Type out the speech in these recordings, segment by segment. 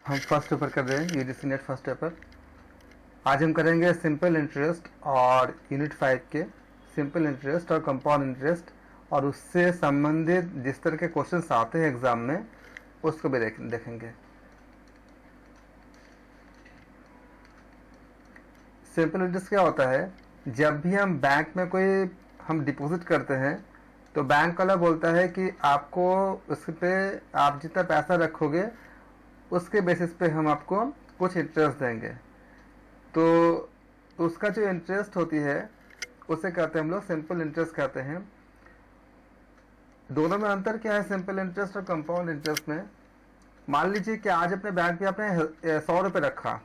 हम first paper कर रहे हैं, यूजीसी नेट फर्स्ट पेपर। आज हम करेंगे सिंपल इंटरेस्ट और यूनिट 5 के सिंपल इंटरेस्ट और कंपाउंड इंटरेस्ट, और उससे संबंधित जिस तरह के क्वेश्चंस आते हैं एग्जाम में उसको भी देखेंगे। सिंपल इंटरेस्ट क्या होता है? जब भी हम बैंक में कोई हम डिपॉजिट करते हैं तो बैंक वाला बोलता है कि आपको उस पे आप जितना पैसा रखोगे उसके बेसिस पे हम आपको कुछ इंटरेस्ट देंगे। तो उसका जो इंटरेस्ट होती है उसे कहते हैं हम लोग सिंपल इंटरेस्ट कहते हैं। दोनों में अंतर क्या है सिंपल इंटरेस्ट और कंपाउंड इंटरेस्ट में? मान लीजिए कि आज अपने बैंक में आपने 100 रुपये रखा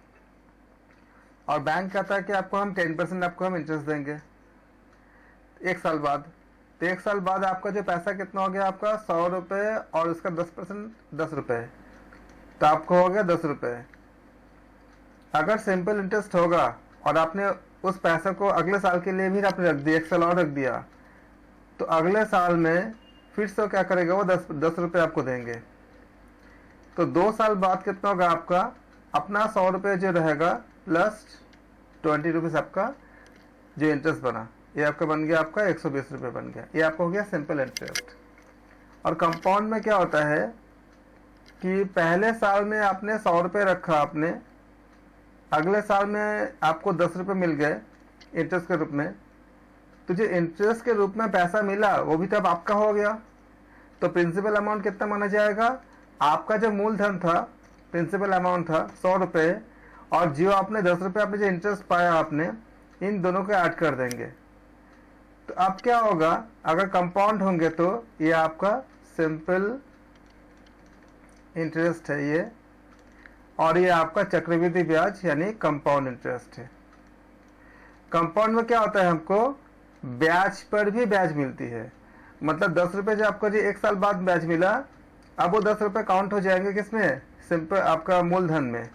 और बैंक कहता है कि आपको हम 10% आपको हम इंटरेस्ट देंगे एक साल बाद। तो एक साल बाद आपका जो पैसा कितना हो गया? आपका 100 रुपये और उसका 10% 10 रुपये, तो आपको हो गया 10 रुपये। अगर सिंपल इंटरेस्ट होगा और आपने उस पैसे को अगले साल के लिए भी आपने रख दिया, एक साल और रख दिया, तो अगले साल में फिर से क्या करेगा? वो 10 रुपये आपको देंगे। तो 2 साल बाद कितना होगा आपका? अपना 100 रुपये जो रहेगा प्लस 20 रुपीज़ आपका जो इंटरेस्ट बना, ये आपका बन गया आपका 120 रुपये बन गया। ये आपका हो गया सिंपल इंटरेस्ट। और कंपाउंड में क्या होता है कि पहले साल में आपने 100 रुपये रखा, आपने अगले साल में आपको 10 रुपये मिल गए इंटरेस्ट के रूप में, तो जो इंटरेस्ट के रूप में पैसा मिला वो भी तब आपका हो गया। तो प्रिंसिपल अमाउंट कितना माना जाएगा? आपका जो मूलधन था, प्रिंसिपल अमाउंट था 100 रुपये, और जो आपने 10 रुपये आपने जो इंटरेस्ट पाया आपने, इन दोनों को ऐड कर देंगे। तो अब क्या होगा? अगर कंपाउंड होंगे तो ये आपका सिंपल इंटरेस्ट है ये, और ये आपका चक्रवृद्धि ब्याज यानी कंपाउंड इंटरेस्ट है। कंपाउंड में क्या होता है? हमको ब्याज पर भी ब्याज मिलती है। मतलब 10 रुपये जो आपको जो एक साल बाद ब्याज मिला, अब वो 10 रुपये काउंट हो जाएंगे किसमें? सिंपल आपका मूलधन में।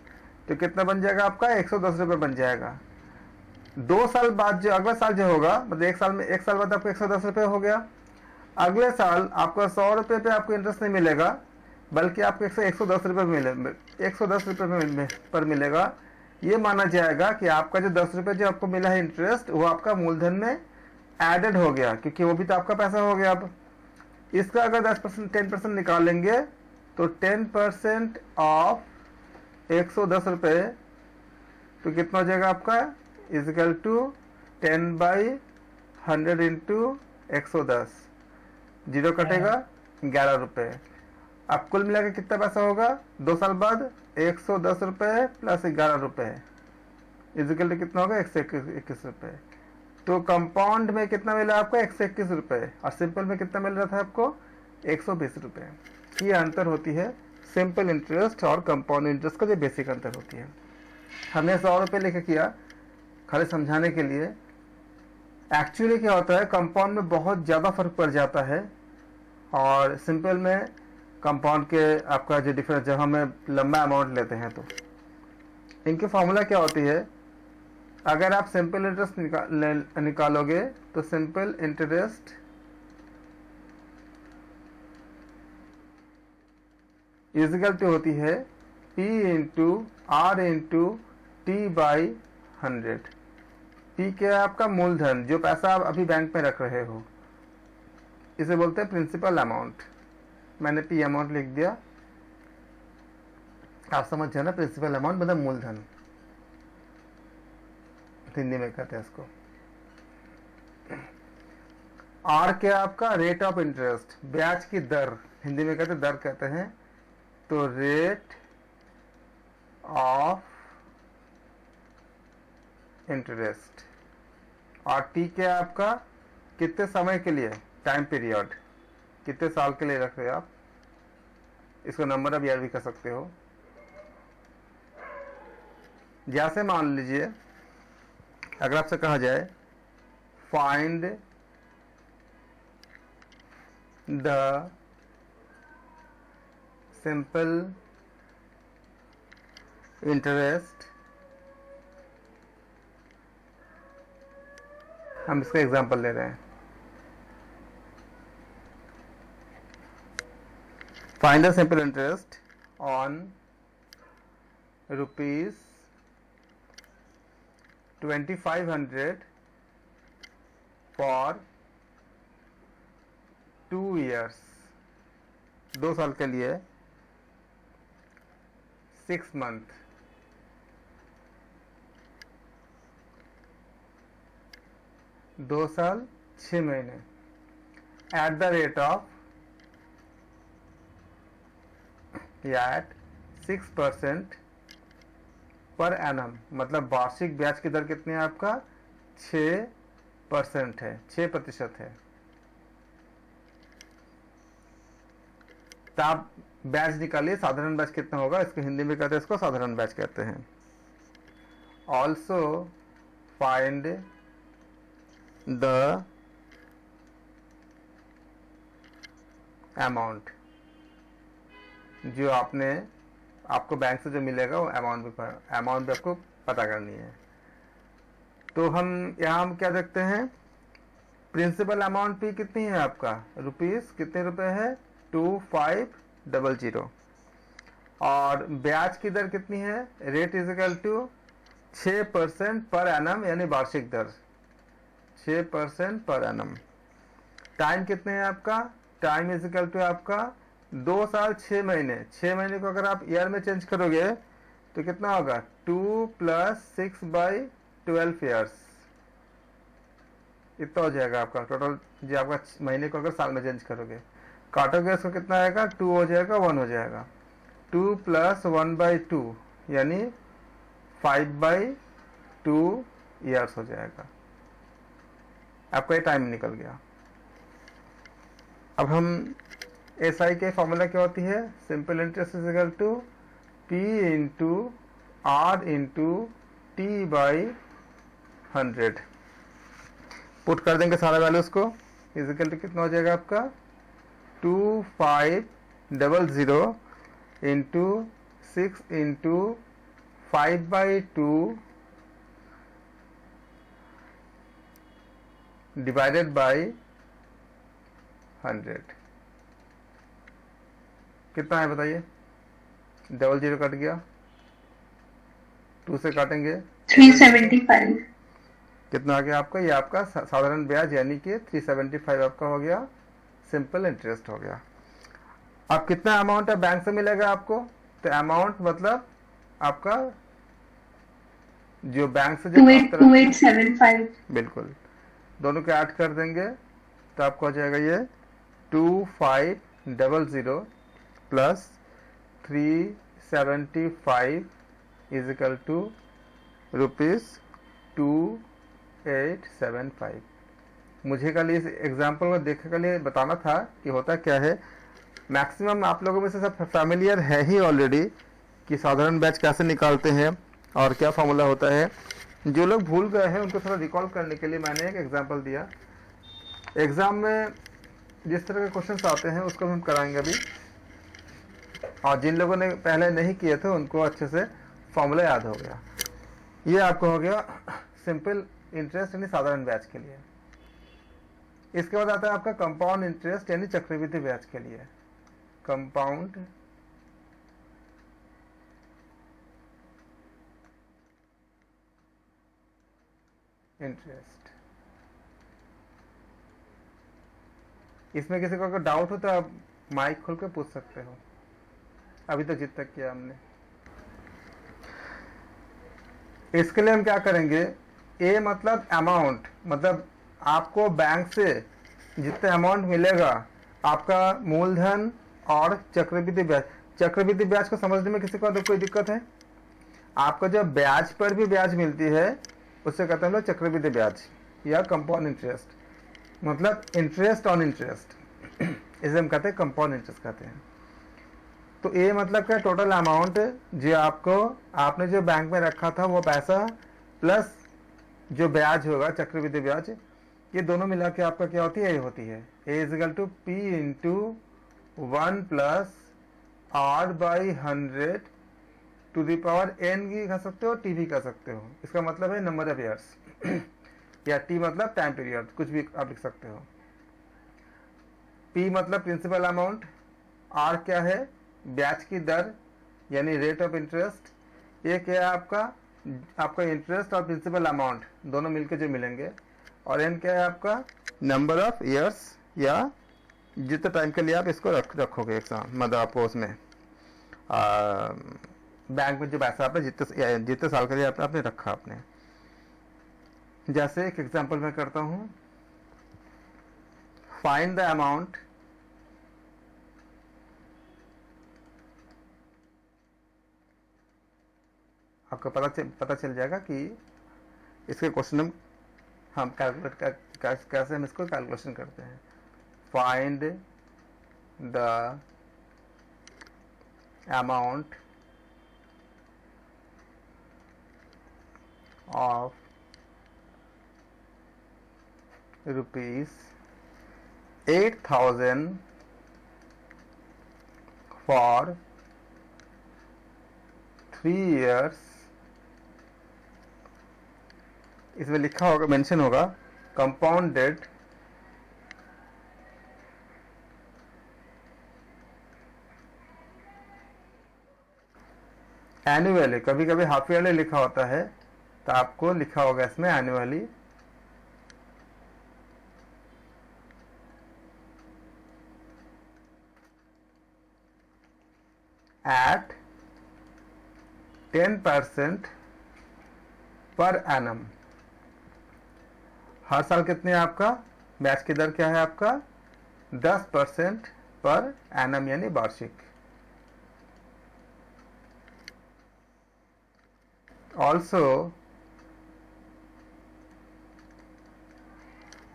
तो कितना बन जाएगा आपका? 110 रुपये बन जाएगा। 2 साल बाद जो अगला साल जो होगा, मतलब एक साल बाद आपको 110 रुपये हो गया। अगले साल आपको 100 रुपये पे आपको इंटरेस्ट नहीं मिलेगा, बल्कि आपको 110 रुपये मिले 110 रुपये पर मिलेगा। ये माना जाएगा कि आपका जो 10 रुपये जो आपको मिला है इंटरेस्ट, वो आपका मूलधन में एडेड हो गया, क्योंकि वो भी तो आपका पैसा हो गया। अब इसका अगर 10% निकालेंगे तो 10% ऑफ 110 रुपये तो कितना हो जाएगा आपका? इजिकल टू 10/100 इंटू 110, जीरो कटेगा 11 रुपये। अब कुल मिलाकर कितना पैसा होगा 2 साल बाद? 110 रुपये प्लस 11 रुपये इजिकल टू कितना होगा? 121 रुपये। तो कंपाउंड में कितना मिला आपको? 121 रुपये, और सिंपल में कितना मिल रहा था आपको? 120 रुपये। ये अंतर होती है सिंपल इंटरेस्ट और कंपाउंड इंटरेस्ट का, जो बेसिक अंतर होती है। हमने 100 रुपये लेके किया खाली समझाने के लिए। एक्चुअली क्या होता है, कंपाउंड में बहुत ज़्यादा फर्क पड़ जाता है, और सिंपल में कंपाउंड के आपका जो डिफरेंस, जब हमें लंबा अमाउंट लेते हैं तो इनकी फॉर्मूला क्या होती है? अगर आप सिंपल इंटरेस्ट निकालोगे तो सिंपल इंटरेस्ट इजिकल टू होती है P into R into T/100। P क्या है? आपका मूलधन, जो पैसा आप अभी बैंक में रख रहे हो, इसे बोलते हैं प्रिंसिपल अमाउंट। मैंने P अमाउंट लिख दिया, आप समझ जाना। प्रिंसिपल अमाउंट मतलब मूलधन, हिंदी में कहते हैं इसको। R क्या आपका? रेट ऑफ इंटरेस्ट, ब्याज की दर, हिंदी में कहते हैं दर कहते हैं। तो रेट ऑफ इंटरेस्ट। और T क्या आपका? कितने समय के लिए, टाइम पीरियड, कितने साल के लिए रख रहे हो आप, इसको नंबर ऑफ ईयर भी कर सकते हो। जैसे मान लीजिए अगर आपसे कहा जाए फाइंड द सिंपल इंटरेस्ट, हम इसका एग्जांपल ले रहे हैं। Find the simple interest on rupees 2500 for 2 years, 2 साल के लिए 6 month, दो साल 6 महीने, at the rate of at 6% per annum, मतलब वार्षिक ब्याज की दर कितनी है आपका 6% है, 6% है। तो आप ब्याज निकालिए, साधारण ब्याज कितना होगा, इसको हिंदी में कहते हैं, इसको साधारण ब्याज कहते हैं। ऑल्सो फाइंड द अमाउंट, जो आपको बैंक से जो मिलेगा वो अमाउंट भी आपको पता करनी है। तो हम यहाँ क्या देखते हैं, प्रिंसिपल अमाउंट भी कितनी है आपका, कितने रुपए है 2500, और ब्याज की दर कितनी है, rate is equal to 6% per annum, यानी वार्षिक दर 6% पर एनम। टाइम कितने है आपका, टाइम इज इक्वल टू आपका 2 साल 6 महीने, 6 महीने को अगर आप ईयर में चेंज करोगे तो कितना होगा 2 + 6/12 ईयर्स, इतना हो जाएगा आपका टोटल। जो आपका महीने को अगर साल में चेंज करोगे, काटोगे इसको कितना आएगा 2 हो जाएगा, 1 हो जाएगा, 2 + 1/2 यानी 5/2 ईयर्स हो जाएगा, आपका ये टाइम निकल गया। अब हम SI के फॉर्मूला क्या होती है, simple interest is equal to P × R × T/100, put कर देंगे सारा वैल्यूज को, इज इक्वल टू कितना हो जाएगा आपका 2500 × 6 × 5/2 डिवाइडेड बाई 100, कितना है बताइए, 00 कट गया, 2 से काटेंगे 375, कितना आ गया आपका, ये आपका साधारण ब्याज यानी कि 375 आपका हो गया, सिंपल इंटरेस्ट हो गया। अब कितना अमाउंट है बैंक से मिलेगा आपको, तो अमाउंट मतलब आपका जो बैंक से जो 2875, बिल्कुल दोनों को ऐड कर देंगे तो आपको हो जाएगा ये 2500 प्लस 375 इज इक्वल टू ₹2875। मुझे कल इस एग्जाम्पल में देखने के लिए बताना था कि होता क्या है। मैक्सिमम आप लोगों में से सब फैमिलियर है ही ऑलरेडी कि साधारण बैच कैसे निकालते हैं और क्या फॉर्मूला होता है। जो लोग भूल गए हैं उनको थोड़ा रिकॉल करने के लिए मैंने एक एग्जाम्पल दिया। एग्जाम में जिस तरह के क्वेश्चंस आते हैं उसको हम कराएंगे अभी, और जिन लोगों ने पहले नहीं किए थे उनको अच्छे से फॉर्मूला याद हो गया। ये आपको हो गया सिंपल इंटरेस्ट यानी साधारण ब्याज के लिए। इसके बाद आता है आपका कंपाउंड इंटरेस्ट यानी चक्रवृद्धि ब्याज के लिए। कंपाउंड इंटरेस्ट, इसमें किसी को अगर डाउट हो तो आप माइक खोल के पूछ सकते हो। अभी तो जितना किया हमने। इसके लिए हम क्या करेंगे, ए मतलब अमाउंट, मतलब आपको बैंक से जितने अमाउंट मिलेगा आपका मूलधन और चक्रवृद्धि ब्याज। चक्रवृद्धि ब्याज को समझने में किसी को कोई दिक्कत है? आपको जब ब्याज पर भी ब्याज मिलती है उससे कहते हैं हम लोग चक्रवृद्धि ब्याज या कंपाउंड इंटरेस्ट, मतलब इंटरेस्ट ऑन इंटरेस्ट, इसे हम कहते हैं कंपाउंड इंटरेस्ट कहते हैं। तो ए मतलब क्या, टोटल अमाउंट जो आपने जो बैंक में रखा था वो पैसा प्लस जो ब्याज होगा चक्रवृद्धि ब्याज, ये दोनों मिला के आपका क्या होती है, ए होती है। A is equal to P × 1 + R/100 to the power n भी कह सकते हो, टी भी कह सकते हो। इसका मतलब है नंबर ऑफ ईयर्स या टी मतलब टाइम पीरियड, कुछ भी आप लिख सकते हो। P मतलब प्रिंसिपल अमाउंट, R क्या है, ब्याज की दर यानी रेट ऑफ इंटरेस्ट, ये क्या है आपका, आपका इंटरेस्ट और प्रिंसिपल अमाउंट दोनों मिलके जो मिलेंगे, और एन क्या है आपका नंबर ऑफ ईयर्स या जितने टाइम के लिए आप इसको रखोगे एग्जाम, मतलब आपको उसमें बैंक में जो पैसा आपने जितने साल के लिए आपने रखा आपने। जैसे एक एग्जांपल मैं करता हूँ, फाइंड द अमाउंट आपको पता चल जाएगा कि इसके क्वेश्चन हम कैलकुलेट कैसे हम इसको कैलकुलेशन करते हैं। Find the amount of ₹8,000 for 3 years। इसमें लिखा होगा, मेंशन होगा कंपाउंडेड एनुअली, कभी कभी हाफ ईयरली लिखा होता है, तो आपको लिखा होगा इसमें एनुअली at 10% पर एनम। हर साल कितने आपका ब्याज की दर क्या है आपका 10% पर एनम यानी वार्षिक। ऑल्सो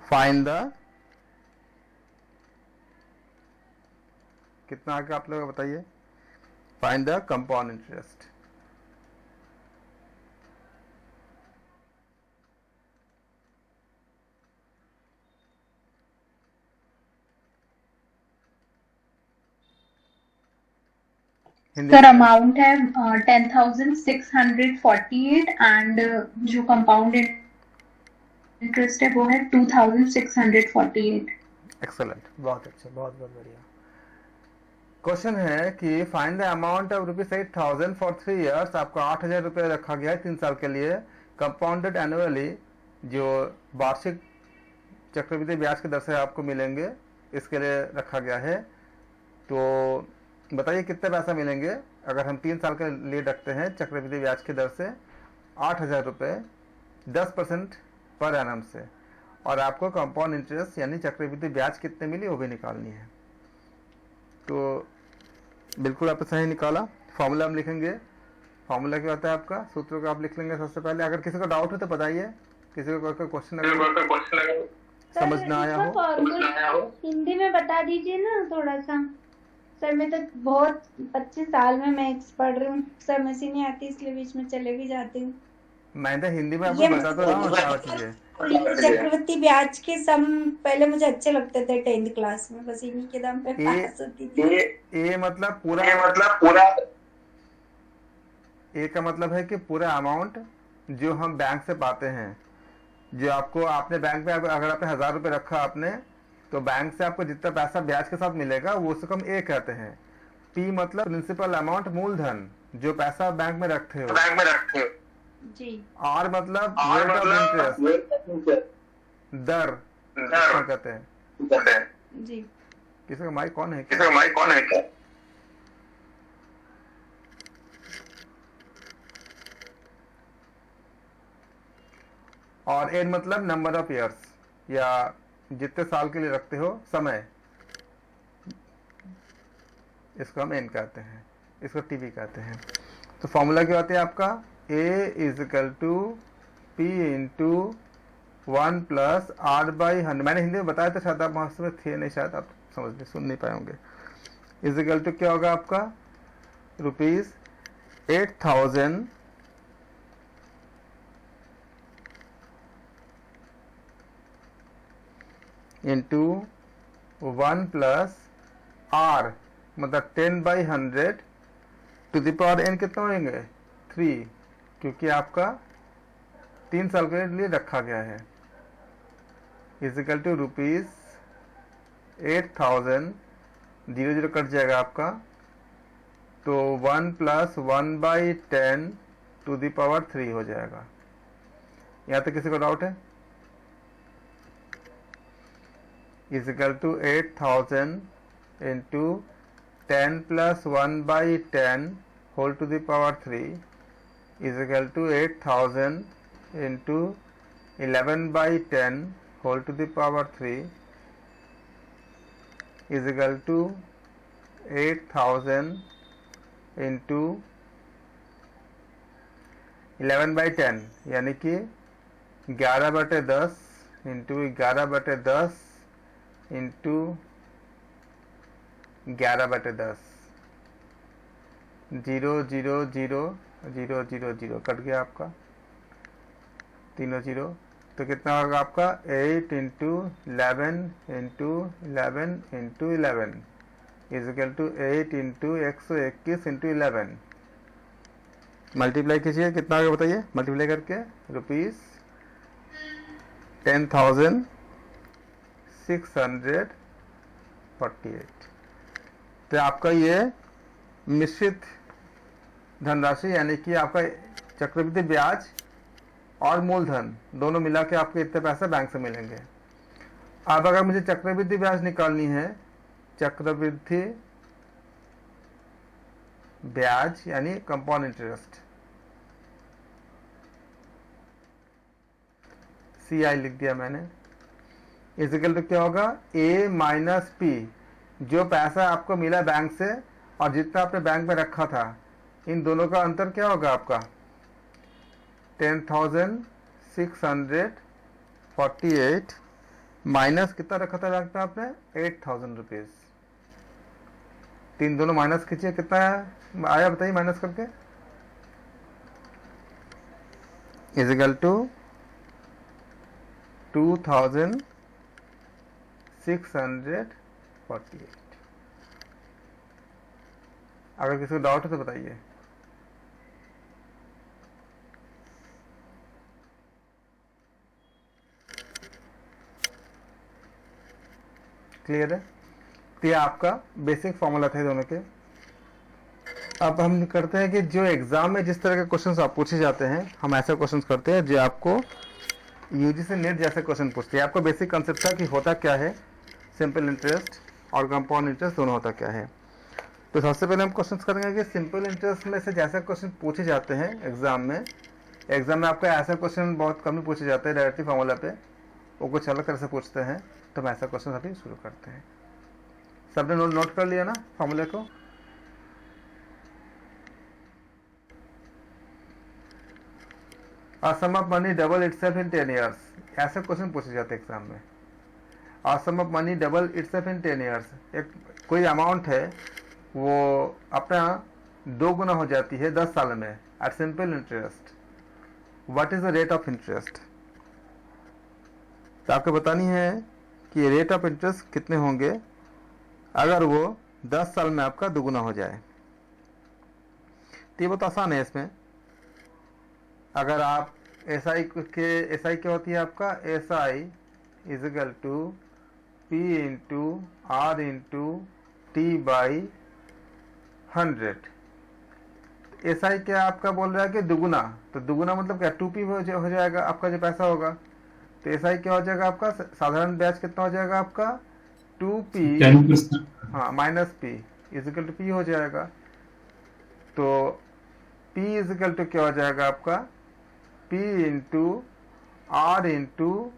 फाइंड द, कितना आगे आप लोग बताइए, find the compound interest. Sir amount है 10,648 एंड जो कंपाउंड इंटरेस्ट है वो है 2,648। एक्सेलेंट, बहुत अच्छा, बहुत बहुत बढ़िया। क्वेश्चन है कि find the amount of ₹8,000 for 3 years. आपको 8,000 रुपये रखा गया है 3 साल के लिए, कंपाउंडेड एनुअली, जो वार्षिक चक्रवृद्धि ब्याज की दर से आपको मिलेंगे, इसके लिए रखा गया है। तो बताइए कितने पैसा मिलेंगे अगर हम 3 साल के लिए रखते हैं चक्रवृद्धि ब्याज की दर से 8,000 रुपये 10% पर एनम से, और आपको कंपाउंड इंटरेस्ट यानी चक्रवृद्धि ब्याज कितने मिली वो भी निकालनी है। तो बिल्कुल आपने सही निकाला। फॉर्मूला हम लिखेंगे, फॉर्मूला क्या होता है आपका, सूत्रों का आप लिख लेंगे सबसे पहले। अगर किसी को डाउट हो तो बताइए, किसी को कोई क्वेश्चन समझ ना आया हो। हिंदी में बता दीजिए ना थोड़ा सा। सर मैं तो बहुत 25 साल में मैथ्स पढ़ रही हूँ, समझ ही नहीं आती, इसलिए बीच में चले भी जाती हूँ। मैं तो हिंदी में आपको बता तो रहा हूँ क्या चीजें। चक्रवृद्धि ब्याज के सम पहले मुझे अच्छे लगते थे 10th क्लास में, बस इन्हीं के दम पे पास होती थी। ए मतलब पूरा, ए का मतलब है कि पूरा अमाउंट जो हम बैंक से पाते हैं, जो आपको आपने बैंक में अगर आपने 1,000 रुपये रखा आपने, तो बैंक से आपको जितना पैसा ब्याज के साथ मिलेगा वो उसको हम ए कहते हैं। पी मतलब प्रिंसिपल अमाउंट, मूलधन, जो पैसा बैंक में रखते हो जी। आर मतलब रेट ऑफ इंटरेस्ट, दर कहते हैं जी। किसी का माइक कौन है और एन मतलब नंबर ऑफ ईयर्स, या जितने साल के लिए रखते हो समय, इसको हम एन कहते हैं, इसको टीवी कहते हैं। तो फॉर्मूला क्या होता है आपका, A is equal to P into 1 plus R by 100। मैंने हिंदी में बताया था, शायद आप वहां से थे नहीं, शायद आप समझ नहीं सुन नहीं पाए होंगे। इज इक्वल टू क्या होगा आपका ₹8,000 इंटू 1 प्लस आर मतलब 10/100 टू द पावर एन कितना होंगे 3, क्योंकि आपका 3 साल के लिए रखा गया है। इजिकल टू ₹8,000, 0 0 कट जाएगा आपका, तो 1 प्लस 1/10 टू द पावर 3 हो जाएगा। यहाँ तक किसी को डाउट है? Is equal to 8000 into 10 plus 1/10 whole to the power 3 is equal to 8000 into 11/10 whole to the power 3 is equal to 8000 into 11/10 यानी कि 11/10 इंटू 11/10 इंटू 11/10 0 0 0 0 0 0 कट गया आपका तीनों जीरो। तो कितना होगा आपका 8 into 11 into 11 into 11 is equal to 8 into 121 into 11। Multiply कीजिए, कितना होगा बताइए मल्टीप्लाई करके, ₹10,648। तो आपका ये मिश्रित धनराशि यानी कि आपका चक्रवृद्धि ब्याज और मूलधन दोनों मिला के आपको इतने पैसे बैंक से मिलेंगे। अब अगर मुझे चक्रवृद्धि ब्याज निकालनी है, चक्रवृद्धि ब्याज यानी कंपाउंड इंटरेस्ट, CI लिख दिया मैंने, इजिकल टू क्या होगा A माइनस P। जो पैसा आपको मिला बैंक से और जितना आपने बैंक में रखा था, इन दोनों का अंतर क्या होगा आपका 10,648 माइनस कितना रखा था बैंक में आपने 8,000 रुपीज। तीन दोनों माइनस कीजिए, कितना आया बताइए माइनस करके, इजिकल टू 2,648। अगर किसी को डाउट है तो बताइए। क्लियर है? तो ये आपका बेसिक फॉर्मूला थे दोनों के। अब हम करते हैं कि जो एग्जाम में जिस तरह के क्वेश्चंस आप पूछे जाते हैं, हम ऐसे क्वेश्चंस करते हैं जो आपको यूजीसी नेट जैसे क्वेश्चन पूछते हैं। आपको बेसिक कंसेप्ट था कि होता क्या है सिंपल इंटरेस्ट और कंपाउंड इंटरेस्ट दोनों होता क्या है। तो सबसे पहले हम क्वेश्चंस करेंगे कि सिंपल इंटरेस्ट में से जैसे क्वेश्चन पूछे जाते हैं एग्जाम में आपका ऐसा क्वेश्चन बहुत कम ही पूछे जाते हैं डायरेक्टली फॉर्मूला पे, वो कुछ अलग तरह से पूछते हैं। तो हम ऐसा क्वेश्चन अभी शुरू करते हैं। सबने नोट कर लिया ना फॉर्मूले को? A sum of money double itself in 10 years, ऐसे क्वेश्चन पूछे जाते हैं एग्जाम में। A sum of money double itself in 10 years, एक कोई अमाउंट है वो अपना 2 गुना हो जाती है 10 साल में at simple interest. What is the rate of interest? तो आपको बतानी है कि रेट ऑफ इंटरेस्ट कितने होंगे अगर वो 10 साल में आपका दुगुना हो जाए। तो ये बहुत आसान है। इसमें अगर आप SI क्या होती है आपका SI is equal to P into R into T by 100। SI क्या आपका बोल रहा है कि दुगुना, तो दुगुना मतलब क्या 2P हो जाएगा आपका जो पैसा होगा। तो SI क्या हो जाएगा आपका साधारण ब्याज कितना हो जाएगा आपका 2P हाँ minus P is equal to P हो जाएगा। तो P इज इक्वल टू क्या हो जाएगा आपका P into R into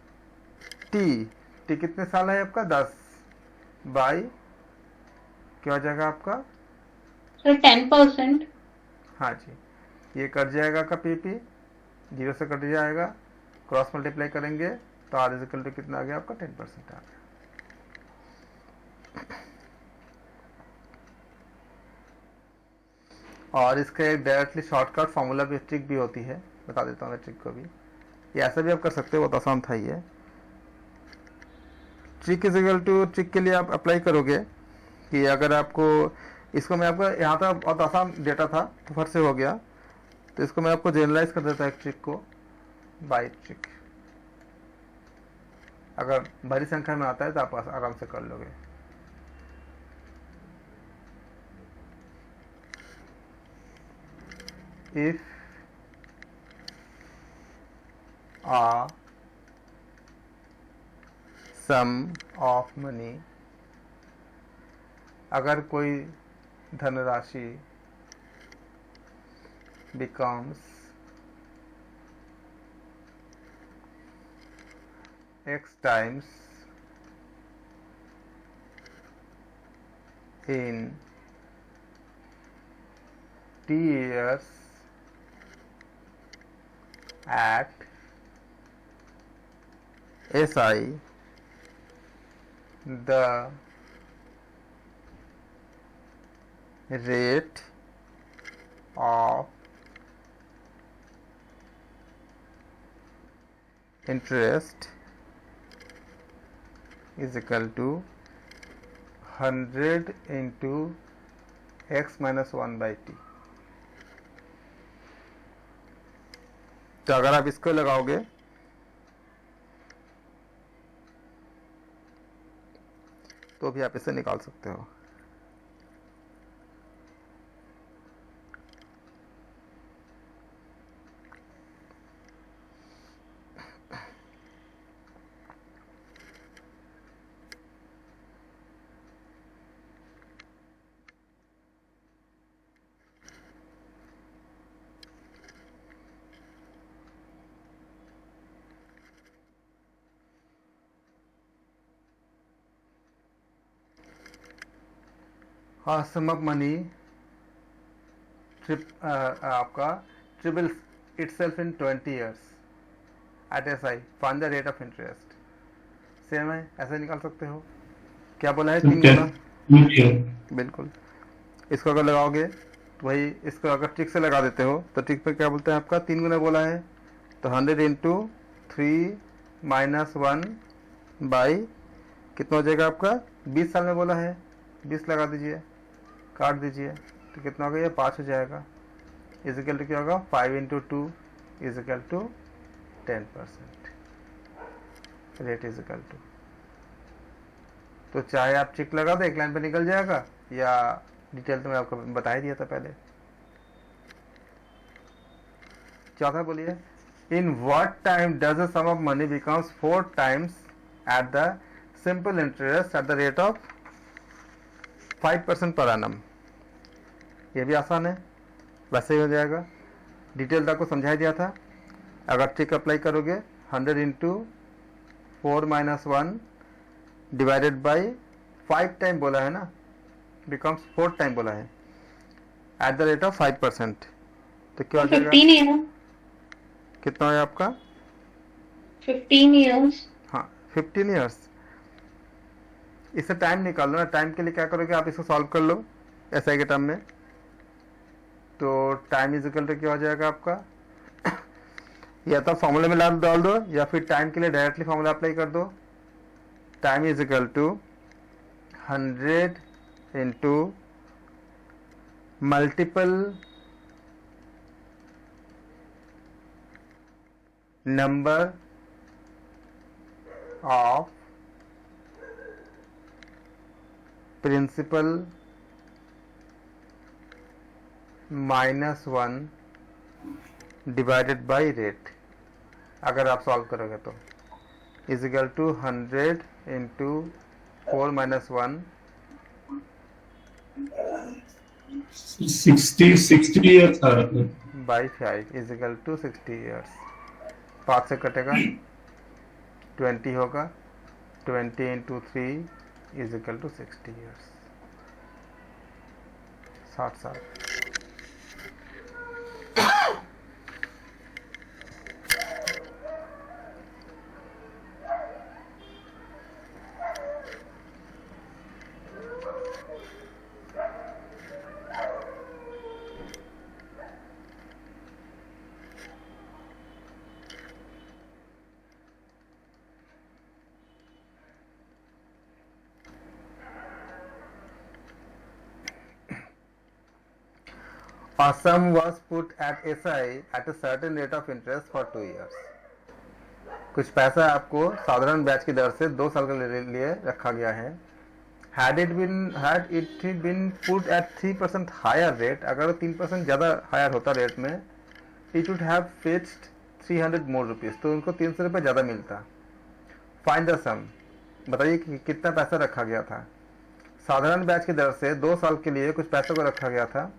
T कितने साल है आपका 10 बाई क्या हो जाएगा आपका सर 10%। हाँ जी, ये कट जाएगा का PP 0 से कट जाएगा, क्रॉस मल्टीप्लाई करेंगे तो R इज इक्वल टू कितना आ गया आपका 10% आ गया। और इसका एक डायरेक्टली शॉर्टकट फार्मूला भी ट्रिक भी होती है, बता देता हूँ मैं ट्रिक को भी। ये ऐसा भी आप कर सकते हो, बहुत आसान था ये। Trick is equal to trick के लिए आप अप्लाई करोगे कि अगर आपको इसको मैं आपको यहाँ था बहुत आसान डेटा था तो फट से हो गया, तो इसको मैं आपको जनरलाइज कर देता है ट्रिक को बाय ट्रिक। अगर बड़ी संख्या में आता है तो आप आराम से कर लोगे। If a sum of money, अगर कोई धनराशि becomes x times in t years at SI, the rate of interest is equal to 100 into x minus 1 by t। तो अगर आप इसको लगाओगे तो भी आप इसे निकाल सकते हो। सम ऑफ मनी आपका triple itself in 20 years at SI, find the rate of interest. Same है, ऐसे निकाल सकते हो। क्या बोला है? 3 गुना। बिल्कुल। इसको अगर लगाओगे तो वही, इसको अगर ट्रिक से लगा देते हो तो ट्रिक पे क्या बोलते हैं आपका 3 गुना बोला है, तो 100 इंटू 3 माइनस 1 बाई कितना हो जाएगा आपका, 20 साल में बोला है, 20 लगा दीजिए, काट दीजिए, तो कितना होगा, ये 5 हो जाएगा। इजिकल टू क्या होगा, 5 into 2 is equal to 10%। Rate is equal to, तो चाहे आप चिक लगा दो, एक लाइन पे निकल जाएगा, या डिटेल तो मैं आपको बता ही दिया था पहले। चौथा बोलिए, in what time does the sum of money becomes 4 times at the simple interest at the rate of 5% per annum. ये भी आसान है, वैसे ही हो जाएगा। डिटेल आपको समझा दिया था। अगर ट्रिक अप्लाई करोगे 100 into 4 minus 1 divided by 5 time बोला है ना, बिकम्स 4 टाइम बोला है एट द रेट ऑफ 5%, तो क्या हो जाएगा, 15 years। कितना है आपका, 15 years। हाँ 15 ईयर्स। इससे टाइम निकाल लो ना। टाइम के लिए क्या करोगे आप, इसको सॉल्व कर लो SI के टर्म में, तो टाइम इज इक्वल टू क्या हो जाएगा आपका, या तो फॉर्मूले में डाल दो, या फिर टाइम के लिए डायरेक्टली फॉर्मूला अप्लाई कर दो। Time is equal to 100 into multiple number of principal minus 1 divided by rate. अगर आप सॉल्व करोगे तो is equal to 100 into 4 minus 1 60 years by 5 is equal to 60 years. 5 से कटेगा 20 होगा, 20 इंटू 3 इज इक्वल टू 60 ईयर्स, 60 साल। A sum was put at SI at a certain rate of interest for 2 years। कुछ पैसा आपको साधारण ब्याज की दर से 2 साल के लिए रखा गया है। Had it been put at 3% higher rate, अगर 3% ज़्यादा हायर होता रेट में, it would have fetched 300 more rupees, तो उनको 300 रुपये ज़्यादा मिलता। फाइंड द सम, बताइए कि कितना पैसा रखा गया था। साधारण ब्याज की दर से 2 साल के लिए कुछ पैसों को रखा गया था।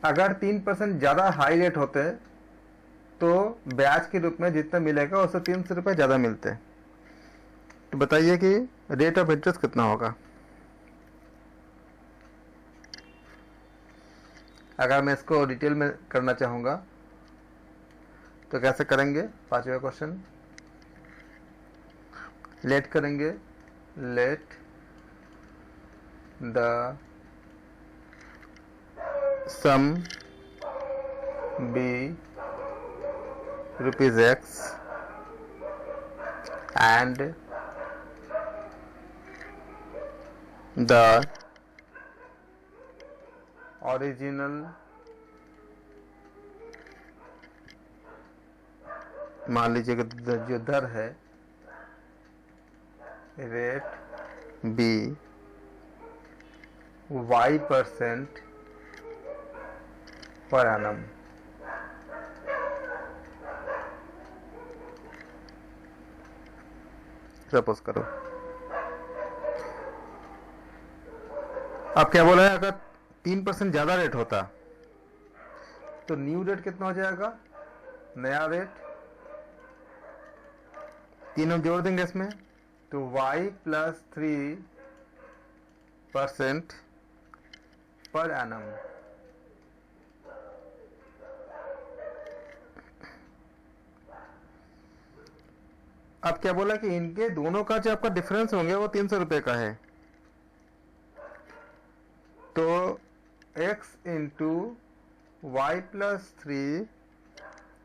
अगर 3% ज़्यादा हाई रेट होते तो ब्याज के रूप में जितना मिलेगा उससे 300 रुपये ज़्यादा मिलते। तो बताइए कि रेट ऑफ इंटरेस्ट कितना होगा। अगर मैं इसको डिटेल में करना चाहूँगा तो कैसे करेंगे। 5वां क्वेश्चन, लेट करेंगे, let the sum be rupees x and the original मान लीजिए कि जो दर है rate be y% per annum. Suppose करो अब क्या बोला है, अगर 3% ज़्यादा रेट होता तो न्यू रेट कितना हो जाएगा, नया रेट, तीनों जोड़ देंगे इसमें तो y+3% पर एनम। अब क्या बोला कि इनके दोनों का जो आपका डिफरेंस होंगे वो 300 रुपये का है, तो x into y+3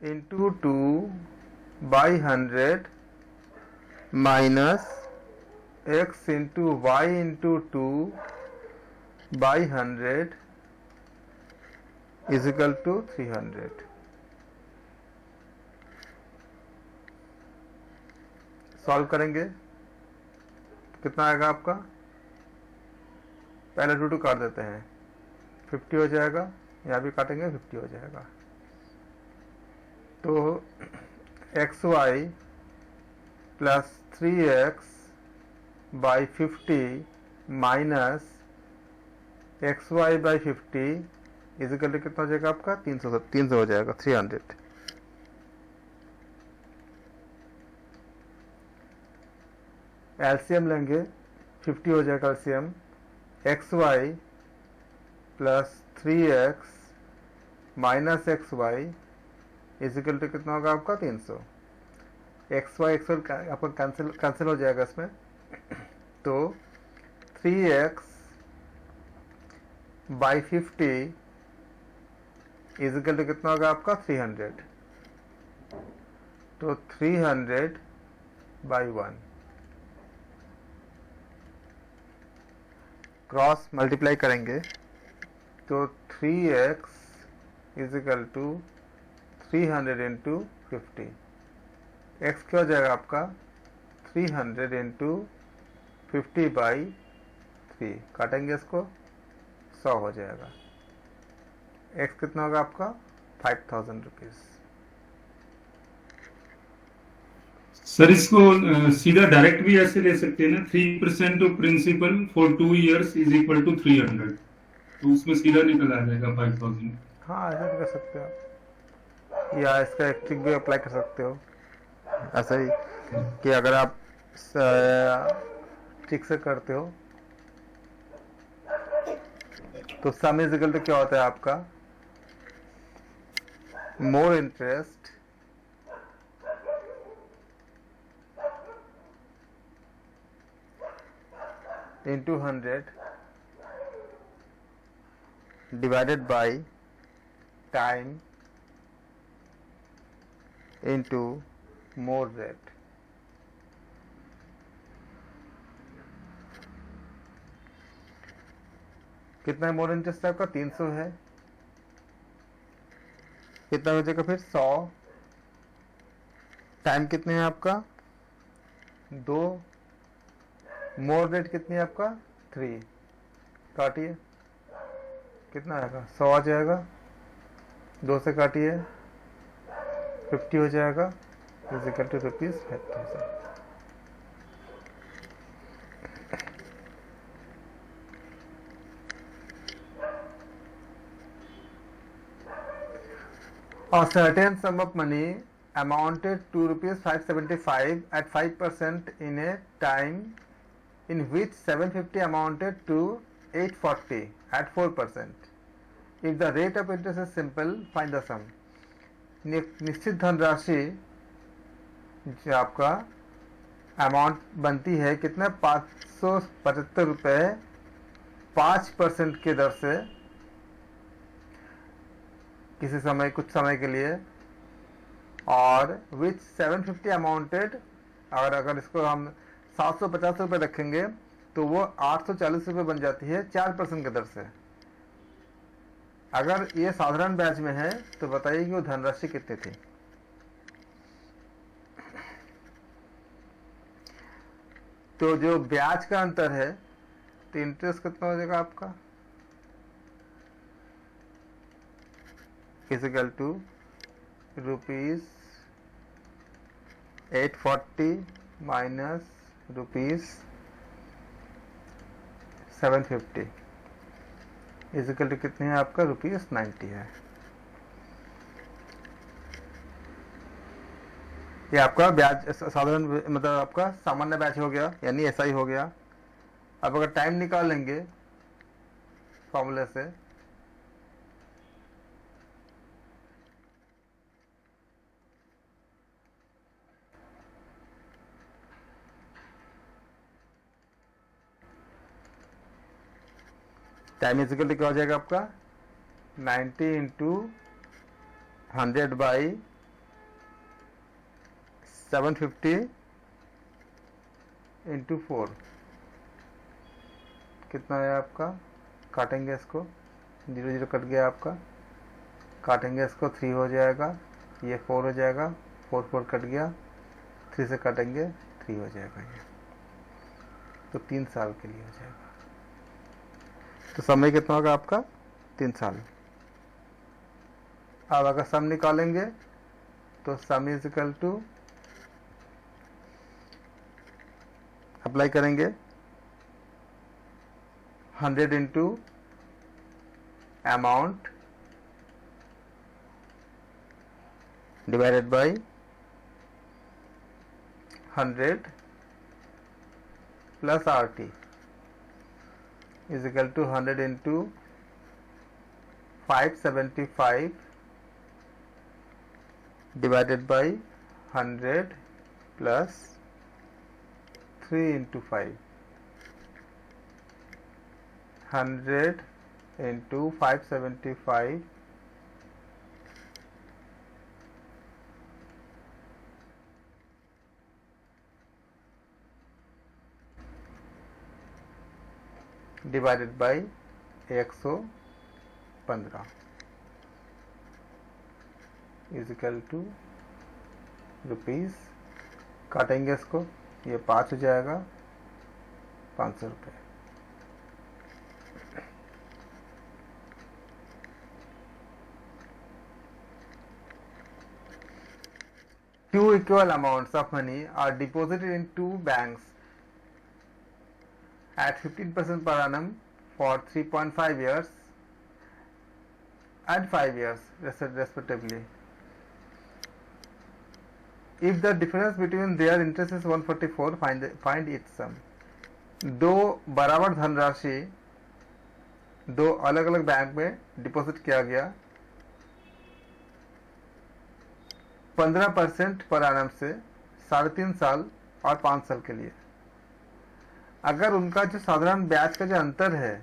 into 2/100 minus x into y into 2/100 is equal to 300। Solve करेंगे कितना आएगा आपका, पहले 2 काट देते हैं, 50 हो जाएगा, यहाँ भी काटेंगे 50 हो जाएगा। तो xy plus 3x/50 minus xy/50 is equal to कितना हो जाएगा आपका 300 हो जाएगा 300। एलसीएम लेंगे 50 हो जाएगा LCM, xy plus 3x minus xy is equal to कितना होगा आपका 300। xy आपका कैंसिल हो जाएगा इसमें, तो 3x/50 इज इक्वल टू कितना होगा आपका 300, तो 300/1 क्रॉस मल्टीप्लाई करेंगे तो 3x is equal to 300 into 50, x क्या हो जाएगा आपका 300 इंटू 50/3, काटेंगे इसको 100 हो जाएगा। x कितना होगा आपका 5000 रुपीज। सर इसको सीधा डायरेक्ट भी ऐसे ले सकते हैं ना, 3% of principal for 2 years is equal to 300, तो उसमें सीधा निकल आ जाएगा 5000। हाँ ऐसा भी कर सकते हो, या इसका एक ट्रिक भी अप्लाई कर सकते हो ऐसा ही कि अगर आप ठीक से करते हो तो सम इज इक्वल टू क्या होता है आपका more interest into 100 divided by time into more rate। कितना है मोर इंटरेस्ट आपका 300 है, कितना हो जाएगा फिर 100, टाइम कितने है आपका 2, मोर रेट कितनी है आपका 3, काटिए कितना आएगा 100 आ जाएगा, 2 से काटिए 50 हो जाएगा is equal to ₹5,000। A certain sum of money amounted to ₹575 at 5% in a time in which 750 amounted to 840 at 4%. If the rate of interest is simple, find the sum. निश्चित धनराशि जो आपका अमाउंट बनती है कितना, ₹575 5% के दर से किसी समय, कुछ समय के लिए, और विच 750 अमाउंटेड, अगर इसको हम 750 रुपये रखेंगे तो वो 840 रुपये बन जाती है 4% की दर से। अगर ये साधारण ब्याज में है तो बताइए कि वो धनराशि कितनी थी। तो जो ब्याज का अंतर है तो इंटरेस्ट कितना हो जाएगा आपका, is equal to ₹840 minus ₹750 is equal to कितने है आपका, ₹90 है। ये आपका ब्याज साधारण, मतलब आपका सामान्य ब्याज हो गया, यानी SI हो गया। अब अगर टाइम निकाल लेंगे फॉर्मूले से, टाइम इजिकल टू क्या हो जाएगा आपका, 90 इंटू 100 बाई 750 इंटू 4, कितना है आपका, काटेंगे इसको, 0 कट गया आपका, काटेंगे इसको 3 हो जाएगा, ये 4 हो जाएगा, 4 कट गया, 3 से काटेंगे 3 हो जाएगा ये, तो 3 साल के लिए हो जाएगा। तो समय कितना होगा आपका, 3 साल। अब अगर सम निकालेंगे तो sum is equal to, apply करेंगे 100 into amount divided by 100 plus RT is equal to 100 into 575 divided by 100 plus 3 into 5, 100 into 575 divided by 115 is equal to ₹, काटेंगे इसको, ये 5 हो जाएगा, 500 रुपये। Two equal amounts of money are deposited in two banks at 15% per annum for 3.5 years and 5 years respectively. If the difference between their interest is 144, find its sum. दो बराबर धनराशि दो अलग अलग बैंक में डिपॉजिट किया गया 15% पर annum से 3.5 साल और 5 साल के लिए। अगर उनका जो साधारण ब्याज का जो अंतर है,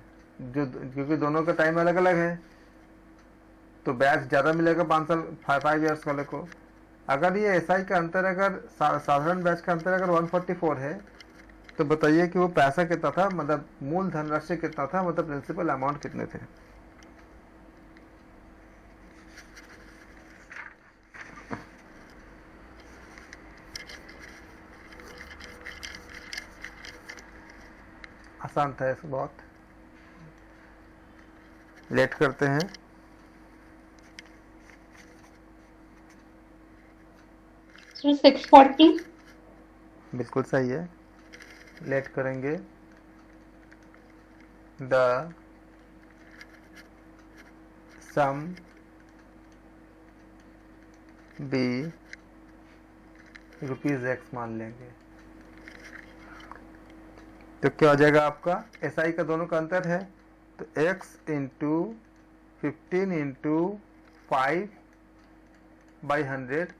जो क्योंकि दोनों का टाइम अलग अलग है तो ब्याज ज़्यादा मिलेगा 5 ईयर्स वाले को। अगर ये SI का अंतर, अगर साधारण ब्याज का अंतर अगर 144 है तो बताइए कि वो पैसा कितना था, मतलब मूल धनराशि कितना था, मतलब प्रिंसिपल अमाउंट कितने थे। आसान था इसको, बहुत लेट करते हैं। सर 640। बिल्कुल सही है। लेट करेंगे द सम बी ₹X मान लेंगे तो क्या हो जाएगा आपका, SI का दोनों का अंतर है तो x इंटू 15 इंटू 5/100,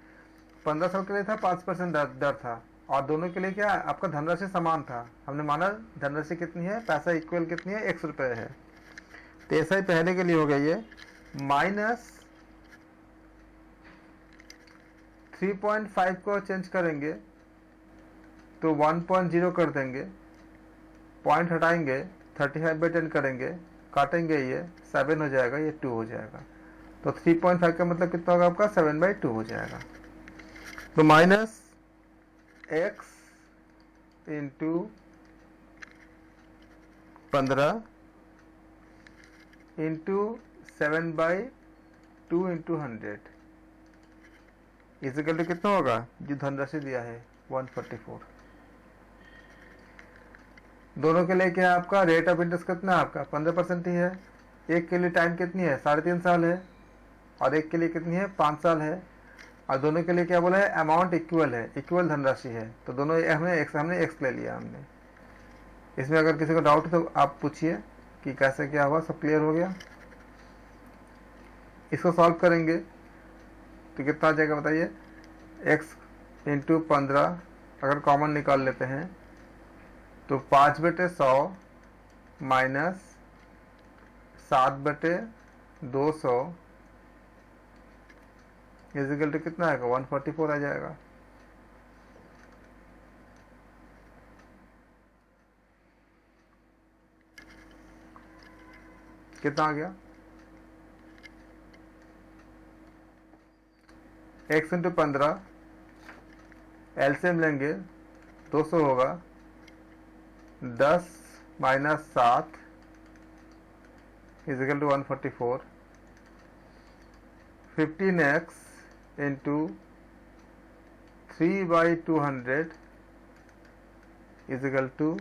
15 साल के लिए था 5% दर था और दोनों के लिए क्या आपका धनराशि समान था। हमने माना धनराशि कितनी है, पैसा इक्वल कितनी है, ₹X है। तो SI पहले के लिए हो गई है माइनस 3.5 को चेंज करेंगे तो 1.0 कर देंगे, पॉइंट हटाएंगे 35/10 करेंगे, काटेंगे ये 7 हो जाएगा, ये 2 हो जाएगा। तो 3.5 का मतलब कितना होगा आपका, 7/2 हो जाएगा। तो minus x into 15 into 7/2 into 100 is equal to कितना होगा, जो धनराशि दिया है 144। दोनों के लिए क्या है आपका रेट ऑफ इंटरेस्ट कितना है आपका 15% ही है। एक के लिए टाइम कितनी है 3.5 साल है और एक के लिए कितनी है 5 साल है और दोनों के लिए क्या बोला है अमाउंट इक्वल है, इक्वल धनराशि है। तो दोनों हमने एक्स ले लिया हमने। इसमें अगर किसी को डाउट है तो आप पूछिए कि कैसे क्या हुआ, सब क्लियर हो गया। इसको सॉल्व करेंगे तो कितना आ जाएगा बताइए, x इंटू 15 अगर कॉमन निकाल लेते हैं तो 5/100 माइनस 7/200 इजिकल टू कितना आएगा 144 आ जाएगा। कितना आ गया, x इंटू 15 एलसीएम लेंगे 200 होगा, 10 minus 7 is equal to 144, 15x into 3/200 is equal to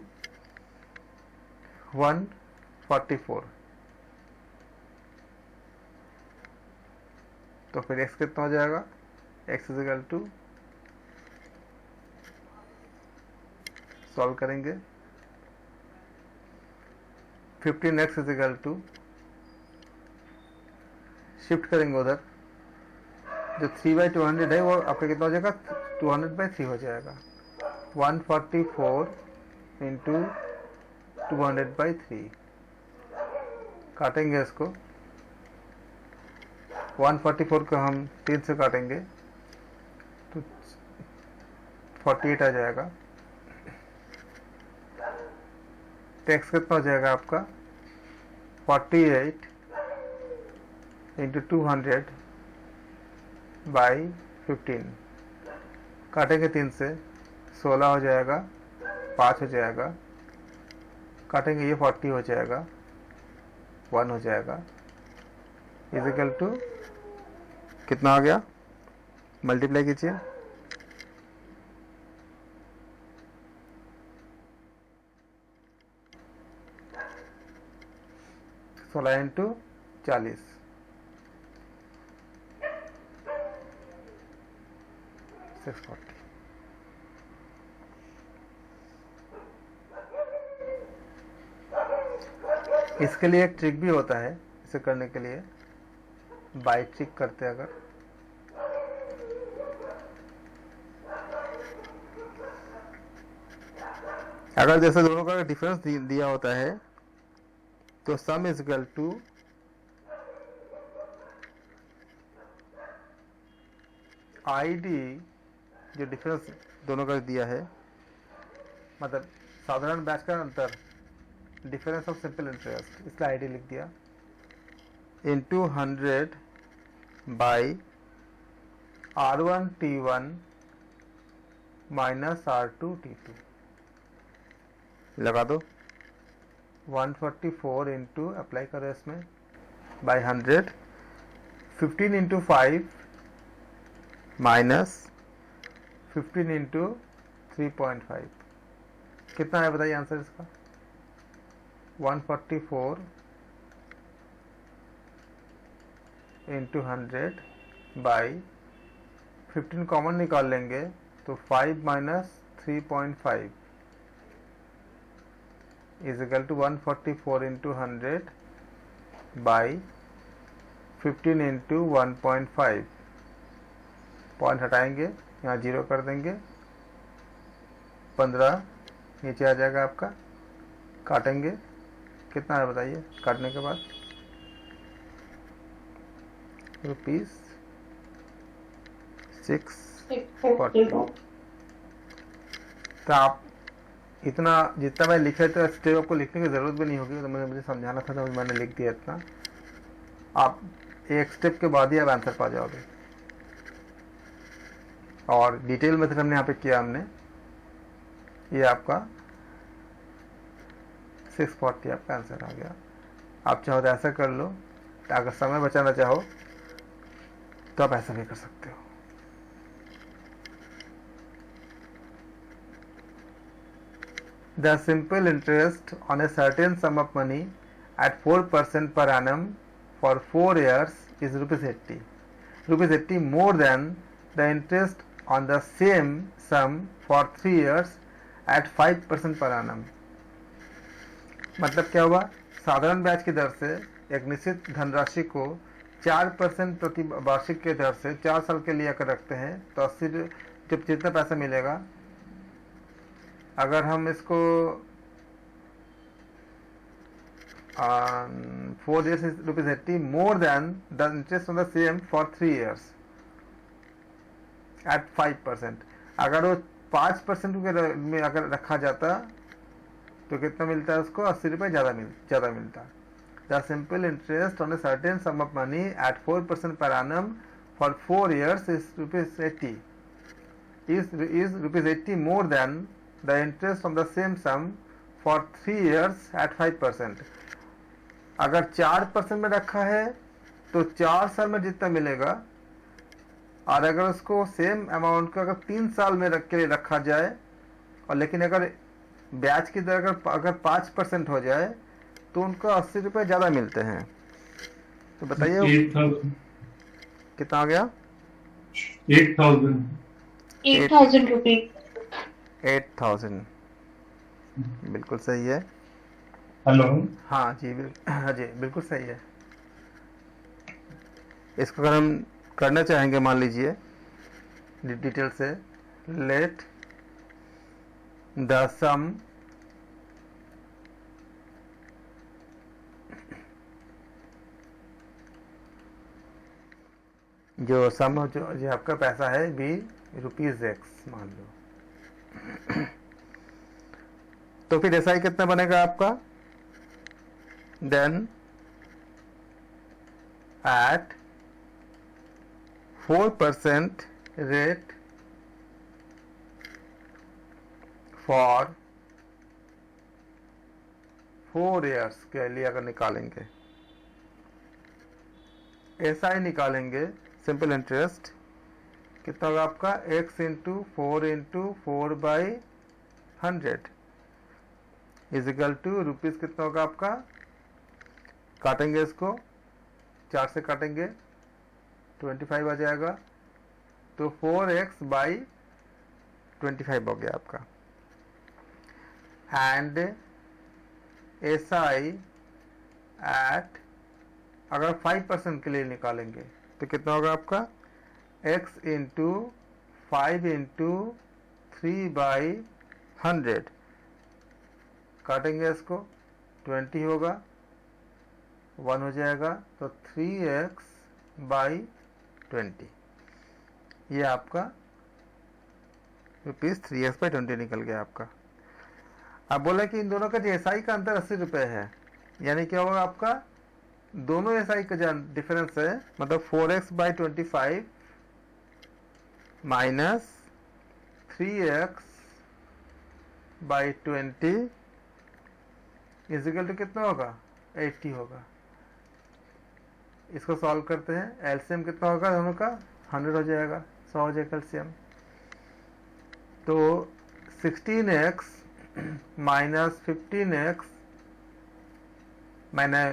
144। तो फिर x कितना हो जाएगा, x इजिकल टू सॉल्व करेंगे 15x इजिकल टू शिफ्ट करेंगे उधर, जो 3/200 है वो आपका कितना हो जाएगा 200/3 हो जाएगा, 144 इंटू 200/3 काटेंगे इसको, 144 को हम 3 से काटेंगे तो 48 आ जाएगा। टैक्स कितना हो जाएगा आपका 48 इंटू 200/15 काटेंगे 3 से 16 हो जाएगा, 5 हो जाएगा, काटेंगे ये 40 हो जाएगा, 1 हो जाएगा इजिकल टू कितना आ गया, मल्टीप्लाई कीजिए 16 इंटू 40 640। इसके लिए एक ट्रिक भी होता है, इसे करने के लिए बाई ट्रिक करते हैं अगर जैसे दोनों का डिफरेंस दिया होता है तो sum is equal to ID, जो डिफरेंस दोनों का दिया है मतलब साधारण बैच का अंतर, डिफरेंस ऑफ सिंपल इंटरेस्ट, इसलिए ID लिख दिया, इंटू 100/R1T1 माइनस R2T2 लगा दो, 144 इंटू अप्लाई करो इसमें बाई 100, 15 इंटू 5 माइनस 15 इंटू 3.5 कितना है बताइए आंसर इसका? 144 इंटू 100 बाई 15 कॉमन निकाल लेंगे तो 5 minus 3.5 is equal to 144 into 100 by 15 into 1.5 point हटाएंगे, यहाँ 0 कर देंगे, 15 नीचे आ जाएगा आपका, काटेंगे कितना है बताइए काटने के बाद? रुपीज 640। तो आप इतना जितना मैं लिखे तो स्टेप आपको लिखने की ज़रूरत भी नहीं होगी, तो मुझे समझाना था तो मैंने लिख दिया इतना। आप एक स्टेप के बाद ही आप आंसर पा जाओगे। और डिटेल मेथड हमने यहाँ पे किया, हमने ये आपका 640 आपका आंसर आ गया। आप चाहो तो ऐसा कर लो, अगर समय बचाना चाहो तो आप ऐसा भी कर सकते हो। The simple interest on a certain sum of money at 4% per annum for 4 years is rupees 80. Rupees 80 more than the interest on the same sum for 3 years at 5% per annum. मतलब क्या हुआ? साधारण ब्याज की दर से एक निश्चित धनराशि को 4% प्रति वार्षिक के दर से 4 साल के लिए अगर रखते हैं तो 80 जब जितना पैसा मिलेगा, अगर हम इसको 4 years is rupees 80 more than the interest on the same for 3 years at 5%, अगर वो 5% में अगर रखा जाता तो कितना मिलता है उसको? 80 रुपये ज़्यादा मिलता। The simple interest on a certain sum of money at 4% per annum for 4 years is rupees 80. Is rupees 80 more than the interest on the same sum for 3 years at 5%. अगर 4% में रखा है तो 4 साल में जितना मिलेगा, और अगर उसको सेम अमाउंट का अगर 3 साल में रख के रखा जाए, और लेकिन अगर ब्याज की दर अगर 5% हो जाए तो उनको 80 रुपये ज़्यादा मिलते हैं। तो बताइए 8,000 कितना आ गया? 8,000 8,000 रुपीज। 8,000 बिल्कुल सही है। हेलो। हाँ जी, हाँ जी बिल्कुल सही है। इसको अगर हम करना चाहेंगे, मान लीजिए डिटेल से, लेट द सम जो सम जो आपका पैसा है भी रुपीज एक्स मान लो, तो फिर ऐसा ही कितना बनेगा आपका? Then at 4% rate for 4 years के लिए अगर निकालेंगे, ऐसा ही निकालेंगे, सिंपल इंटरेस्ट कितना होगा आपका? x into 4 by 100 is equal to rupees कितना होगा आपका? काटेंगे इसको, 4 से काटेंगे 25 आ जाएगा, तो 4x बाई 25 हो गया आपका। एंड SI एट अगर 5% के लिए निकालेंगे तो कितना होगा आपका? x इंटू 5 इंटू 3 बाई 100, काटेंगे इसको, 20 होगा, 1 हो जाएगा, तो 3x बाई 20, ये आपका रुपीज़ 3x बाई 20 निकल गया आपका। अब बोला कि इन दोनों का जो SI का अंतर 80 रुपये है, यानी क्या होगा आपका? दोनों SI का जो डिफरेंस है, मतलब 4x by 25 minus 3x by 20 is equal to कितना होगा? 80 होगा। इसको सॉल्व करते हैं, एलसीएम कितना होगा दोनों का? 100 हो जाएगा, 100 हो जाएगा एलसीएम। तो 16x माइनस 15x मैंने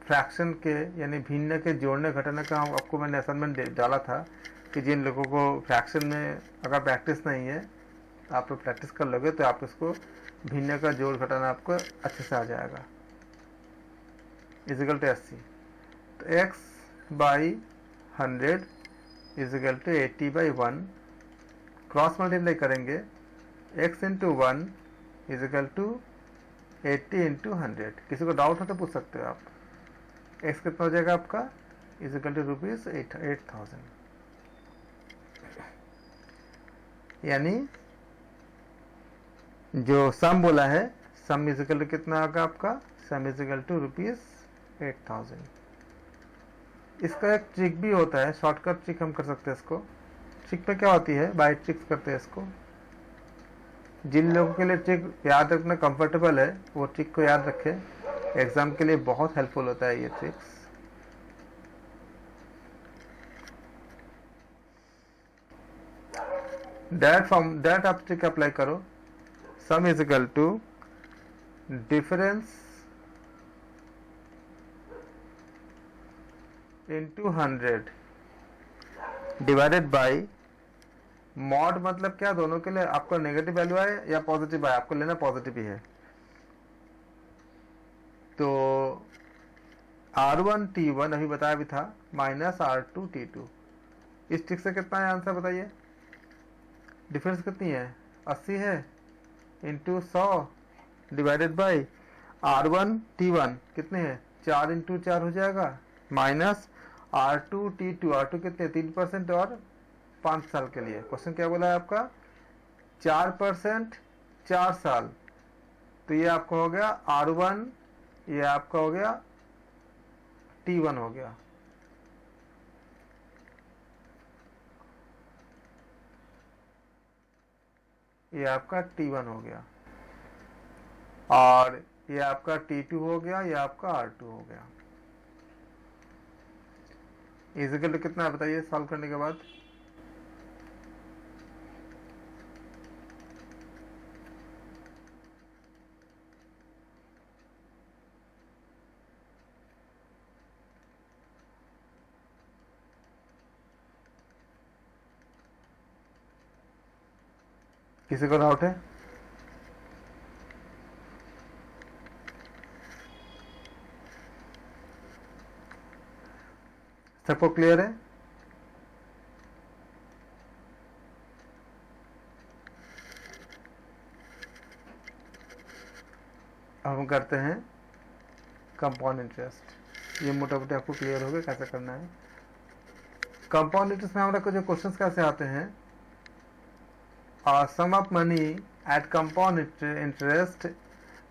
फ्रैक्शन के यानी भिन्न के जोड़ने घटाने का हम आपको मैंने असाइनमेंट डाला था कि जिन लोगों को फ्रैक्शन में अगर प्रैक्टिस नहीं है आप लोग प्रैक्टिस कर लोगे तो आप इसको भिन्न का जोड़ घटाना आपको अच्छे से आ जाएगा। इजिकल टू 80 तो x by 100 is equal to 80 by 1 cross multiply करेंगे x into 1 is equal to 80 into 100। किसी को डाउट हो तो पूछ सकते हो आप। x कितना हो जाएगा आपका इजिकल टू रुपीज 8000 यानी जो सम बोला है सम इजिकल टू कितना होगा आपका सम इजिकल टू रुपीज 8000। इसका एक ट्रिक भी होता है, शॉर्टकट ट्रिक हम कर सकते हैं इसको। ट्रिक में क्या होती है, बाय ट्रिक्स करते हैं इसको। जिन लोगों के लिए ट्रिक याद रखना कंफर्टेबल है वो ट्रिक को याद रखें, एग्जाम के लिए बहुत हेल्पफुल होता है ये ट्रिक्स। डायरेक्ट आप ट्रिक अप्लाई करो। Sum is equal to difference into 100 divided by mod, मतलब क्या दोनों के लिए आपको नेगेटिव वैल्यू आए या पॉजिटिव आए, आपको लेना पॉजिटिव ही है। तो R1T1 अभी बताया भी था माइनस R2T2। इस ट्रिक से कितना है आंसर बताइए। डिफरेंस कितनी है 80 है इंटू 100 डिवाइडेड बाई R1T1 कितने हैं 4 इंटू 4 हो जाएगा माइनस R2T2। R2 कितने 3% और 5 साल के लिए। क्वेश्चन क्या बोला है आपका 4% 4 साल। तो ये आपका हो गया R1, ये आपका हो गया T1 हो गया। ये आपका T1 हो गया और ये आपका T2 हो गया, ये आपका R2 हो गया। इजिकल टू कितना है बताइए सॉल्व करने के बाद। किसी को डाउट है? सबको क्लियर है? अब हम करते हैं कंपाउंड इंटरेस्ट। ये मोटा मोटी आपको क्लियर हो गया कैसे करना है। कंपाउंड इंटरेस्ट में हमारा कुछ क्वेश्चंस कैसे आते हैं। Sum of money at compound interest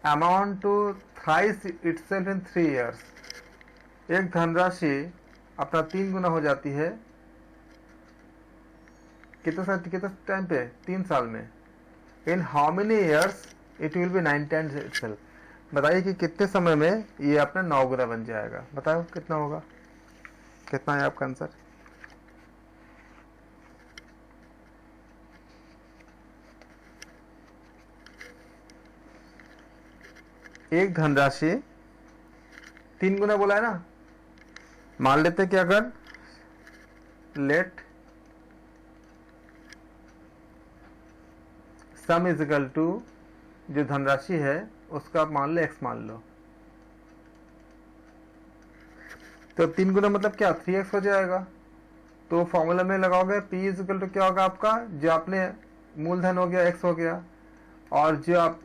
amount to thrice itself in 3 years। एक धनराशि अपना 3 गुना हो जाती है कितने टाइम पे 3 साल में। In how many years it will be 9 times itself. बताइए कि कितने समय में ये अपना 9 गुना बन जाएगा। बताओ कितना होगा, कितना है आपका आंसर। एक धनराशि 3 गुना बोला है ना। मान लेते कि अगर let sum is equal to जो धनराशि है उसका आप मान लो x मान लो, तो 3 गुना मतलब क्या 3x हो जाएगा। तो फॉर्मूला में लगाओगे p इज इक्वल टू क्या होगा आपका, जो आपने मूलधन हो गया x हो गया और जो आप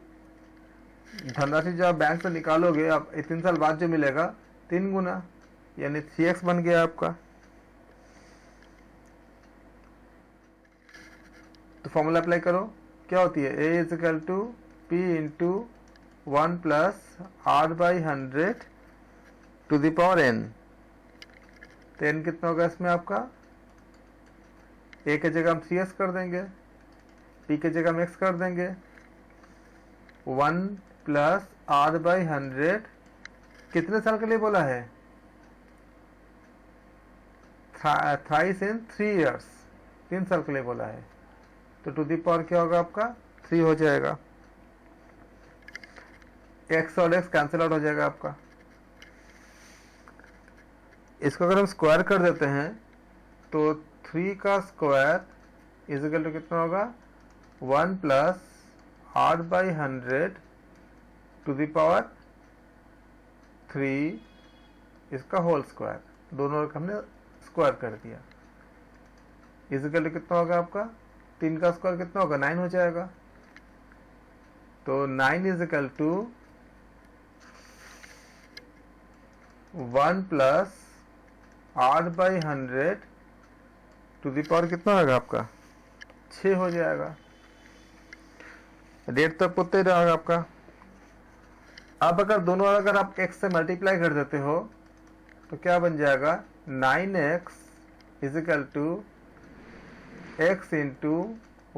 धनराशि जो आप बैंक से निकालोगे आप 3 साल बाद जो मिलेगा 3 गुना यानी 3x बन गया आपका। तो फॉर्मूला अप्लाई करो, क्या होती है a is equal to p into 1 plus r by 100 to the power n। तो n कितना होगा इसमें आपका, a की जगह हम 3x कर देंगे, p की जगह हम x कर देंगे। 1 प्लस R बाई 100 कितने साल के लिए बोला है थ्राइस इन 3 इयर्स, 3 साल के लिए बोला है। तो टू द पावर क्या होगा आपका 3 हो जाएगा, x और x कैंसिल आउट हो जाएगा आपका। इसको अगर हम स्क्वायर कर देते हैं तो 3 का स्क्वायर इज इक्वल टू कितना होगा 1 plus r/100 to the power 3 इसका होल स्क्वायर, दोनों का हमने स्क्वायर कर दिया, इज इक्वल टू कितना होगा आपका 3 का स्क्वायर कितना होगा 9 हो जाएगा। तो 9 is equal to 1 plus r/100 to the power कितना होगा आपका 6 हो जाएगा। रेट तो पुत्ते ही रहेगा आपका। अब अगर दोनों अगर आप x से मल्टीप्लाई कर देते हो तो क्या बन जाएगा 9x is equal to x into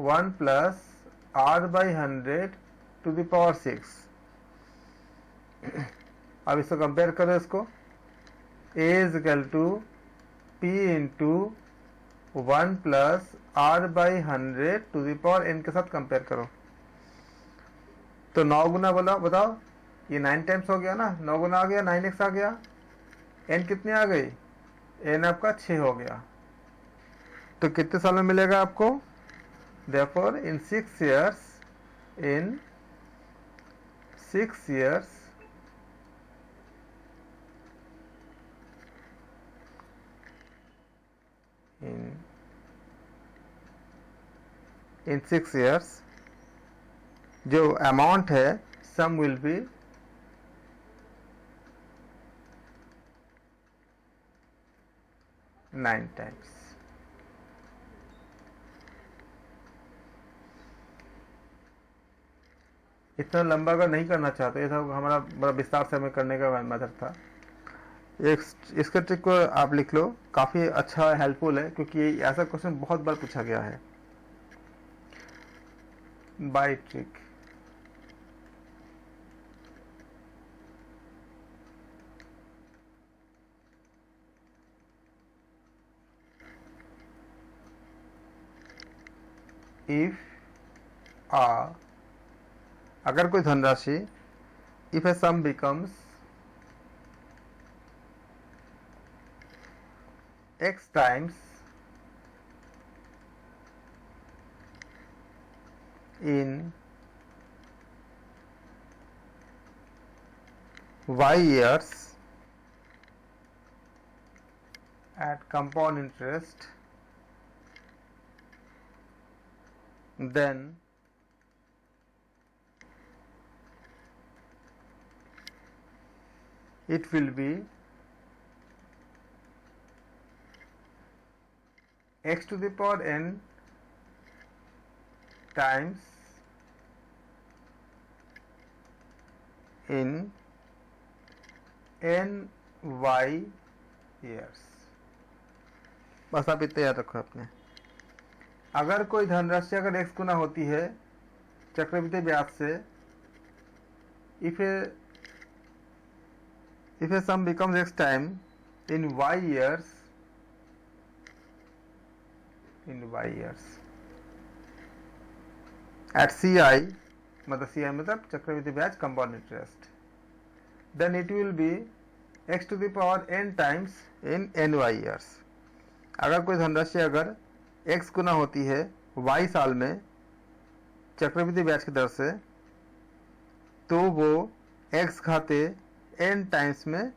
1 plus r/100 to the power 6। अब इसको कंपेयर करो, इसको a is equal to p into 1 plus r/100 to the power n के साथ कंपेयर करो। तो 9 गुना बोला, बताओ ये 9 टाइम्स हो गया ना, 9 गुना आ गया 9x आ गया, n कितनी आ गई n आपका 6 हो गया। तो कितने साल में मिलेगा आपको, therefore in 6 years in 6 years in 6 years जो अमाउंट है सम विल बी 9 टाइम्स। इतना लंबा अगर नहीं करना चाहते, ये था हमारा बड़ा विस्तार से हमें करने का मेथड था। एक इसके ट्रिक को आप लिख लो, काफ़ी अच्छा हेल्पफुल है क्योंकि ये ऐसा क्वेश्चन बहुत बार पूछा गया है। बाय ट्रिक इफ अगर कोई धनराशि if a some becomes x times in y years at compound interest, then it will be x to the power n times in n y years। बस आप इतना याद रखो अपने। अगर कोई धनराशि अगर x गुना होती है चक्रवृद्धि ब्याज से, if a sum becomes x time in y years at CI मतलब CI मतलब चक्रवृद्धि ब्याज compound interest, then it will be x to the power n times in ny years। अगर कोई धनराशि अगर x गुना होती है y साल में चक्रवृद्धि ब्याज की दर से, तो वो x घाते n टाइम्स में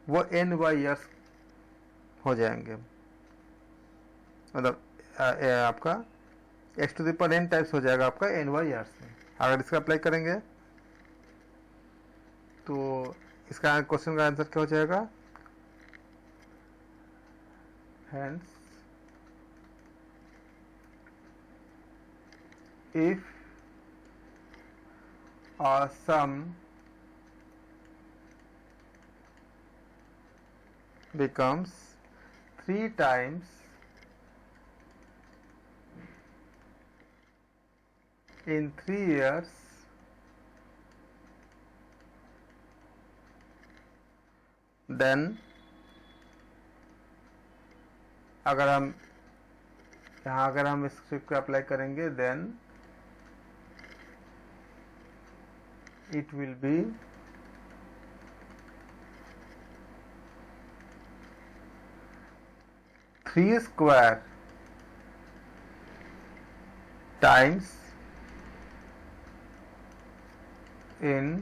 वो ny years हो जाएंगे। मतलब आपका x to the power n times हो जाएगा आपका ny years में। अगर इसका अप्लाई करेंगे तो इसका क्वेश्चन का आंसर क्या हो जाएगा, hence if a sum becomes 3 times in 3 years, then अगर हम यहाँ अगर हम इस ट्रिक को अप्लाई करेंगे then it will be 3 square times in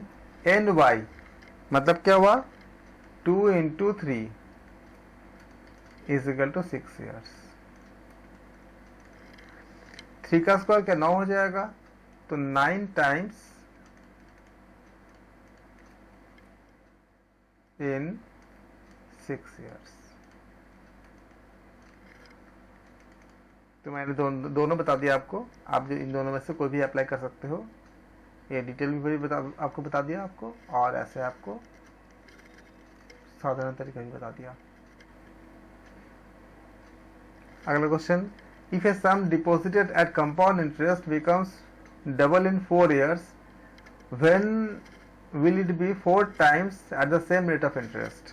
ny, मतलब क्या हुआ 2 into 3 is equal to 6 years। 3 का स्क्वायर क्या 9 हो जाएगा, तो 9 टाइम्स in 6 years। तो मैंने दोनों बता दिया आपको, आप जो इन दोनों में से कोई भी अप्लाई कर सकते हो। ये डिटेल भी आपको बता दिया आपको, और ऐसे आपको साधारण तरीका भी बता दिया। अगला question, if a sum deposited at compound interest becomes double in 4 years, when will it be 4 times at the same rate of interest?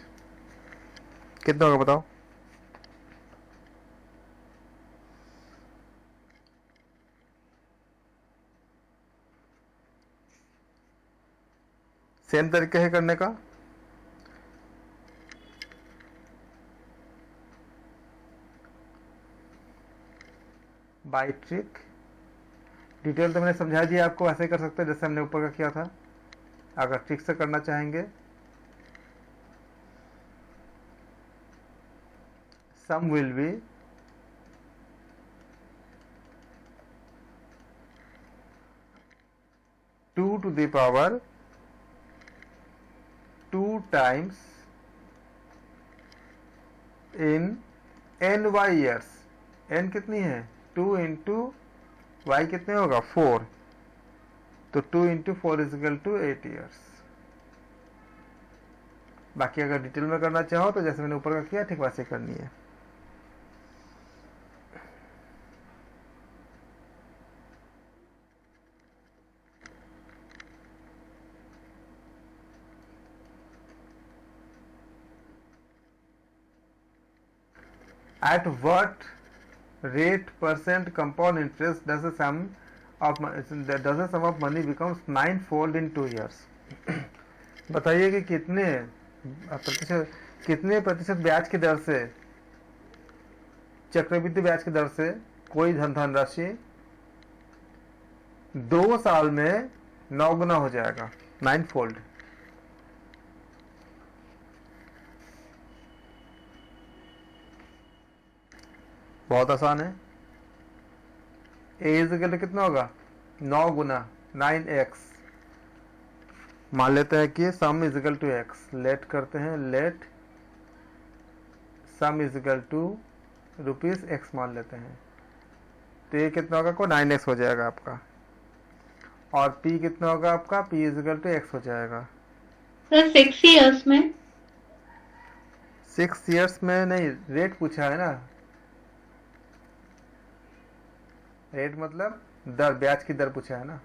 कितना होगा बताओ। सेम तरीके है करने का। बाय ट्रिक, डिटेल तो मैंने समझा दिया आपको, ऐसे कर सकते हैं जैसे हमने ऊपर का किया था। अगर ट्रिक से करना चाहेंगे, sum will be two to the power 2 times in ny years। n कितनी है 2 into y कितने होगा 4, तो 2 into 4 is equal to 8 years। बाकी अगर डिटेल में करना चाहो तो जैसे मैंने ऊपर का किया ठीक वैसे करनी है। At what rate percent compound interest does the sum of money becomes 9-fold in 2 years? बताइए कि कितने प्रतिशत ब्याज की दर से, चक्रवृद्धि ब्याज की दर से कोई धनराशि 2 साल में 9 गुना हो जाएगा, 9-fold। बहुत आसान है। ए इज इक्वल टू कितना होगा 9 गुना 9x। मान लेते हैं कि sum is equal to x, let करते हैं, let sum is equal to rupees x मान लेते हैं, तो ये कितना होगा को 9x हो जाएगा आपका, और p कितना होगा आपका p is equal to x हो जाएगा। सर 6 years में 6 years में नहीं, रेट पूछा है ना, रेट मतलब दर, ब्याज की दर पूछा है ना।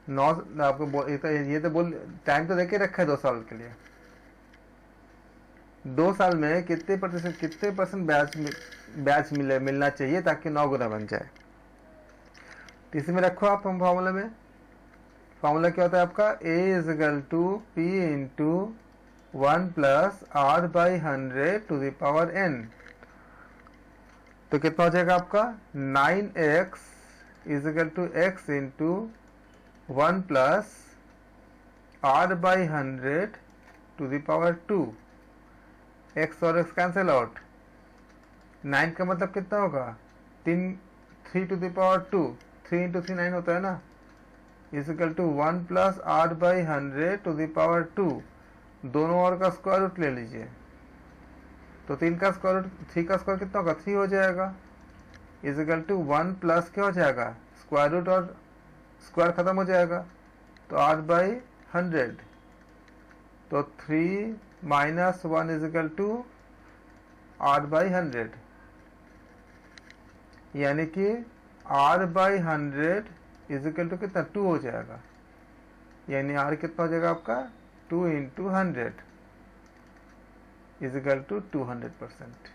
9 आपको ये तो बोल टाइम तो देके रखा है 2 साल के लिए। 2 साल में कितने परसेंट ब्याज मिलना चाहिए ताकि 9 गुना बन जाए। तो इसी में रखो आप फॉर्मूला में। फॉर्मूला क्या होता है आपका, a is equal to p into 1 plus r by 100 to the power n। तो कितना हो जाएगा आपका 9x is equal to x into 1 plus r by 100 to the power 2। x और x कैंसिल आउट, 9 का मतलब कितना होगा 3 टू द पावर 2, 3 इंटू 3 9 होता है ना, is equal to 1 plus r by 100 to the power 2। दोनों और का स्क्वायर रूट ले लीजिए, तो 3 का स्क्वायर रूट, 3 का स्क्वायर कितना होगा 3 हो जाएगा, इज इक्वल टू 1 प्लस क्या हो जाएगा स्क्वायर रूट, और स्क्वायर खत्म हो जाएगा, तो r बाई 100, तो 3 minus 1 is equal to r by 100, यानी कि r by 100 is equal to कितना 2 हो जाएगा, यानी r कितना हो जाएगा आपका 2 इंटू 100 इज इक्वल टू 200%।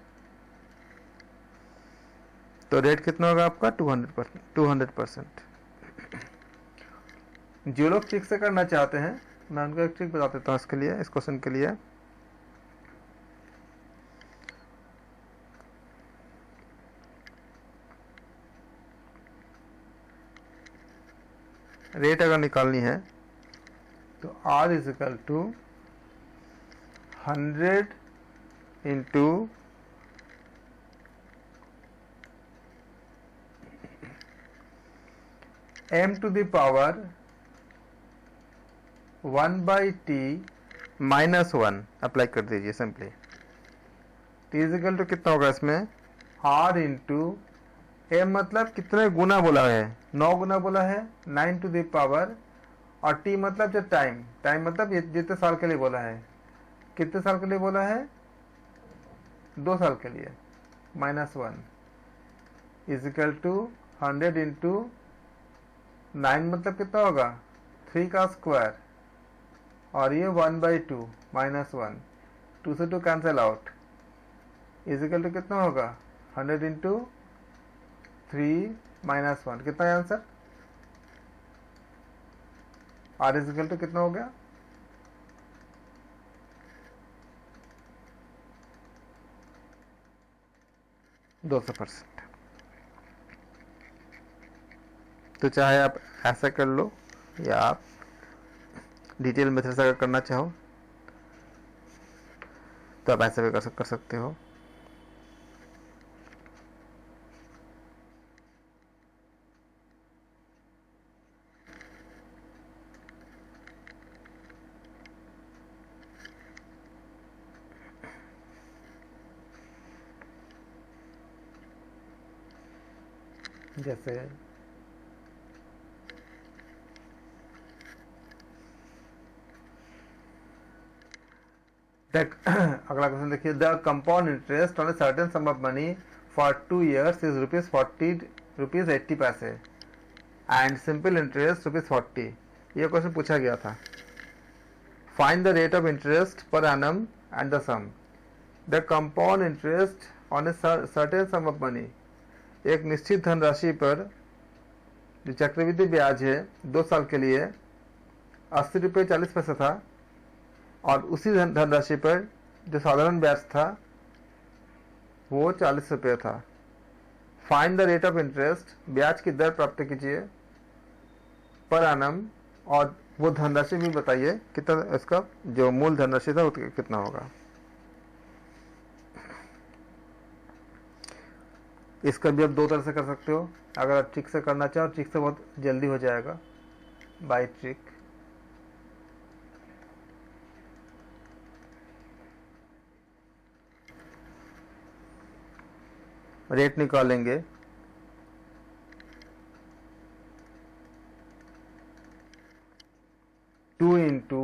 तो रेट कितना होगा आपका 200%। जो लोग ट्रिक से करना चाहते हैं मैं उनको एक ट्रिक बता देता हूँ इसके लिए, इस क्वेश्चन के लिए। रेट अगर निकालनी है तो R is equal to 100 into m to the power 1/t minus 1 apply कर दीजिए simply. t is equal to कितना होगा इसमें r इंटू m, मतलब कितने गुना बोला है, 9 गुना बोला है, 9 टू द पावर, और t मतलब जो टाइम, टाइम मतलब जितने साल के लिए बोला है, कितने साल के लिए बोला है, 2 साल के लिए, minus 1 is equal to 100 into 9 मतलब कितना होगा 3 का स्क्वायर, और ये 1/2 माइनस 1, 2 से 2 cancel out, is equal to कितना होगा 100 इंटू 3 माइनस 1, कितना है answer, R is equal to कितना हो गया 200%। तो चाहे आप ऐसा कर लो या आप डिटेल मेथड से अगर करना चाहो तो आप ऐसे भी कर सकते हो। जैसे अगला क्वेश्चन देखिए, the compound interest on a certain sum of money for 2 years is rupees 80 पैसे एंड सिंपल इंटरेस्ट ₹40। ये क्वेश्चन पूछा गया था। Find the rate of interest per annum and the sum. The compound interest on a certain sum of money, एक निश्चित धनराशि पर जो चक्रवृद्धि ब्याज है 2 साल के लिए 80 रुपये 40 पैसे था, और उसी धनराशि पर जो साधारण ब्याज था वो 40 रुपये था। Find the rate of interest, ब्याज की दर प्राप्त कीजिए पर एनम, और वो धनराशि भी बताइए कितना, इसका जो मूल धनराशि था वो कितना होगा। इसका भी आप 2 तरह से कर सकते हो। अगर आप ट्रिक से करना चाहो, ट्रिक से बहुत जल्दी हो जाएगा, बाय ट्रिक। रेट निकालेंगे, two into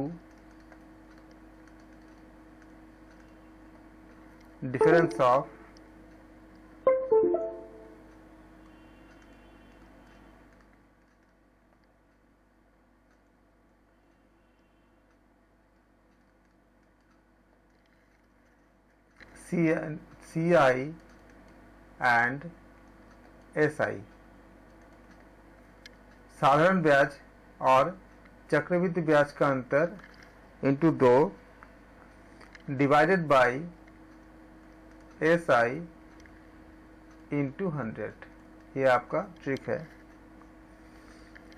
difference of CI and SI, साधारण ब्याज और चक्रवृद्धि ब्याज का अंतर into 2 divided by SI into 100। ये आपका ट्रिक है।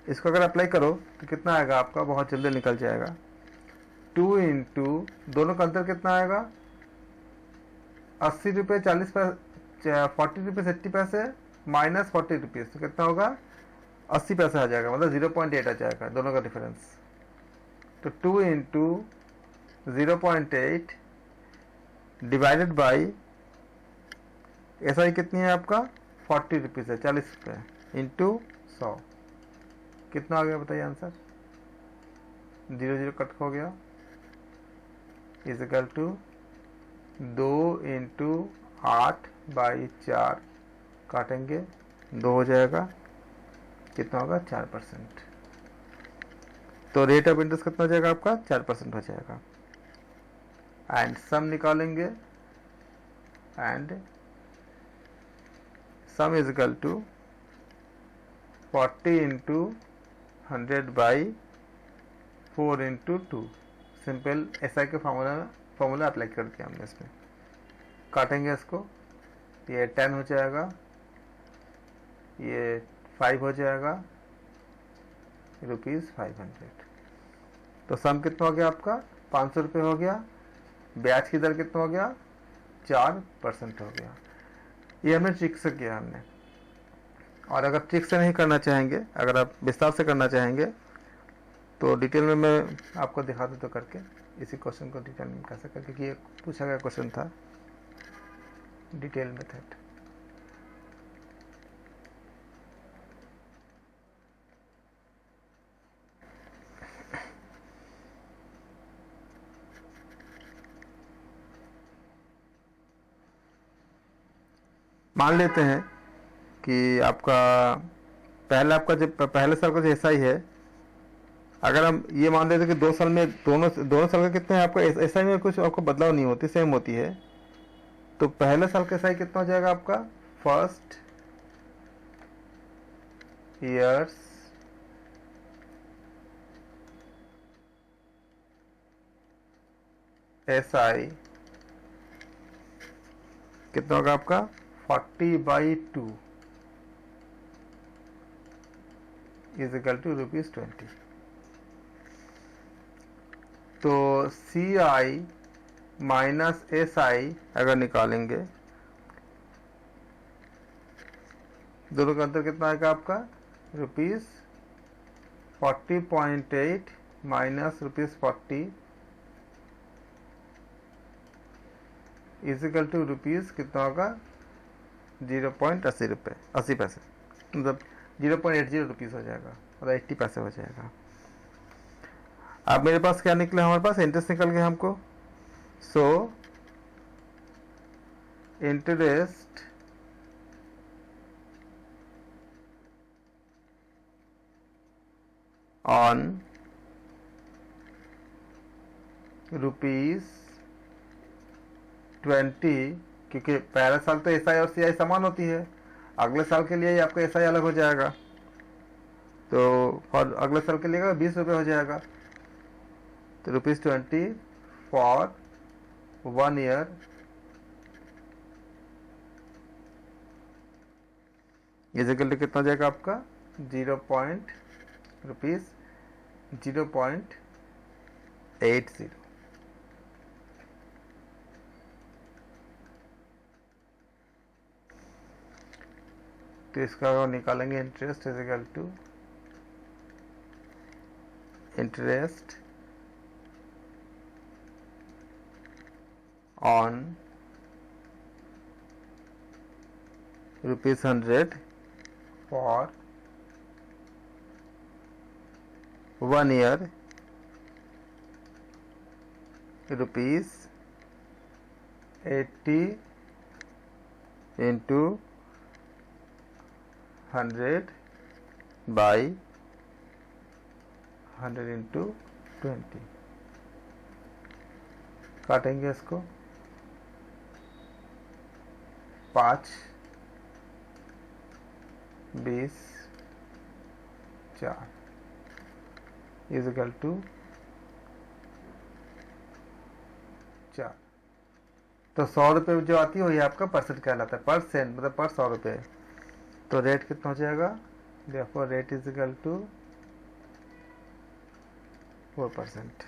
इसको अगर अप्लाई करो तो कितना आएगा आपका, बहुत जल्दी निकल जाएगा। 2 इंटू दोनों का अंतर कितना आएगा 80 रुपये 40 पैसे, 40 रुपीज़ 80 पैसे माइनस 40 रुपीज़, तो कितना होगा 80 पैसे आ जाएगा, मतलब 0.8 आ जाएगा दोनों का डिफरेंस। तो 2 इंटू 0.8 डिवाइडेड बाई SI कितनी है आपका 40 रुपीज़ है, 40 रुपये इंटू 100, कितना आ गया बताइए आंसर। 0 0 कट हो गया, इज इक्वल टू 2 इंटू 8/4 काटेंगे 2 हो जाएगा, कितना होगा 4%। तो रेट ऑफ इंटरेस्ट कितना हो जाएगा आपका 4% हो जाएगा। एंड सम निकालेंगे, and sum is equal to 40 into 100 by 4 into 2। Simple SI के फॉर्मूला अप्लाई कर दिया हमने इसमें। काटेंगे इसको, ये 10 हो जाएगा, ये 5 हो जाएगा, ₹500। तो सम कितना हो गया आपका? 500 रुपये हो गया। ब्याज की दर कितना हो गया? 4% हो गया। ये हमने ट्रिक से किया हमने। और अगर ट्रिक से नहीं करना चाहेंगे, अगर आप विस्तार से करना चाहेंगे तो डिटेल में मैं आपको दिखा दूँ तो करके इसी क्वेश्चन को डिटेल में कैसे करके, कि ये पूछा गया क्वेश्चन था डिटेल मेथड। मान लेते हैं कि आपका आपका जब पहले साल का जो एसआई है, अगर हम ये मान लेते हैं कि 2 साल में दोनों साल का कितने हैं आपका एसआई में कुछ आपको बदलाव नहीं होती, सेम होती है, तो पहले साल का एसआई कितना हो जाएगा आपका? फर्स्ट ईयर्स एसआई कितना होगा आपका? 40/2 इज इक्वल टू ₹20। तो CI माइनस SI अगर निकालेंगे, दोनों का अंतर कितना आएगा आपका? ₹40.8 minus ₹40 is equal to rupees कितना होगा? 0.80 रुपये, 80 पैसे, मतलब 0.80 रुपीज़ हो जाएगा और 80 पैसे हो जाएगा। अब मेरे पास क्या निकला? हमारे पास इंटरेस्ट निकल गया हमको। सो इंटरेस्ट ऑन ₹20, क्योंकि पहला साल तो एसआई और सीआई समान होती है, अगले साल के लिए आपका एसआई अलग हो जाएगा, तो और अगले साल के लिए 20 रुपये हो जाएगा। तो ₹20 for 1 year is equal to कितना हो जाएगा आपका? ₹0.80। तो इसका निकालेंगे interest is equal to interest on ₹100 for 1 year ₹80 into 100 by 100 into 20। काटेंगे इसको, 5, 20, 4 इज इक्वल टू 4। तो 100 रुपये जो आती है वही आपका परसेंट कहलाता है, परसेंट मतलब पर 100 रुपये। तो रेट कितना हो जाएगा? देखो रेट इज इक्वल टू 4%।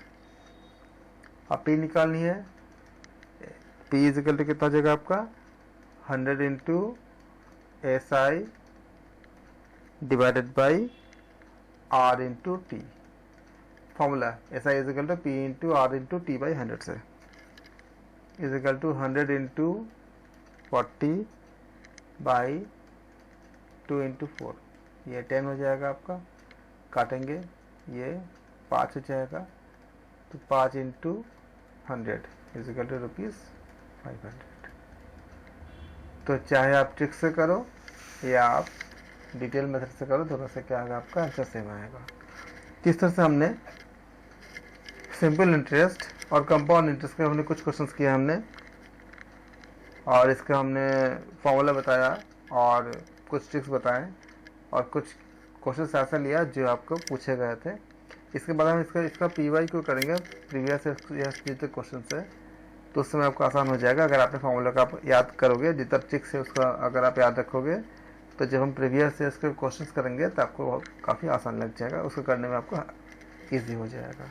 अब पी निकालनी है, पी इज इक्वल टू कितना हो जाएगा आपका? 100 into SI divided by R into T. Formula SI is equal to P into R into T by 100 से is equal to 100 into 40 by 2 into 4, ये 10 हो जाएगा आपका। काटेंगे, ये 5 हो जाएगा, तो 5 इंटू 100 इज इक्वल टू ₹500। तो चाहे आप ट्रिक से करो या आप डिटेल मेथड से करो, दोनों से क्या आएगा आपका? आंसर सेम आएगा। किस तरह से हमने सिंपल इंटरेस्ट और कंपाउंड इंटरेस्ट के हमने कुछ क्वेश्चंस किए हमने, और इसका हमने फॉर्मूला बताया और कुछ ट्रिक्स बताएं और कुछ क्वेश्चन ऐसा लिया जो आपको पूछे गए थे। इसके बाद हम इसका पीवाई क्यों करेंगे प्रीवियस जितने क्वेश्चन है, तो उस समय आपको आसान हो जाएगा। अगर आपने फॉर्मूला का आप याद करोगे, जितना ट्रिक्स है उसका अगर आप याद रखोगे, तो जब हम प्रीवियस से इसके क्वेश्चंस करेंगे तो आपको काफ़ी आसान लग जाएगा, उसको करने में आपको ईजी हो जाएगा।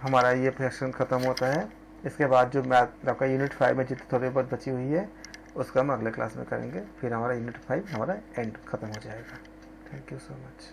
हमारा ये सेक्शन ख़त्म होता है। इसके बाद जो मैथ आपका यूनिट 5 में जितनी थोड़ी बहुत बची हुई है उसका हम अगले क्लास में करेंगे, फिर हमारा यूनिट 5 हमारा एंड ख़त्म हो जाएगा। Thank you so much.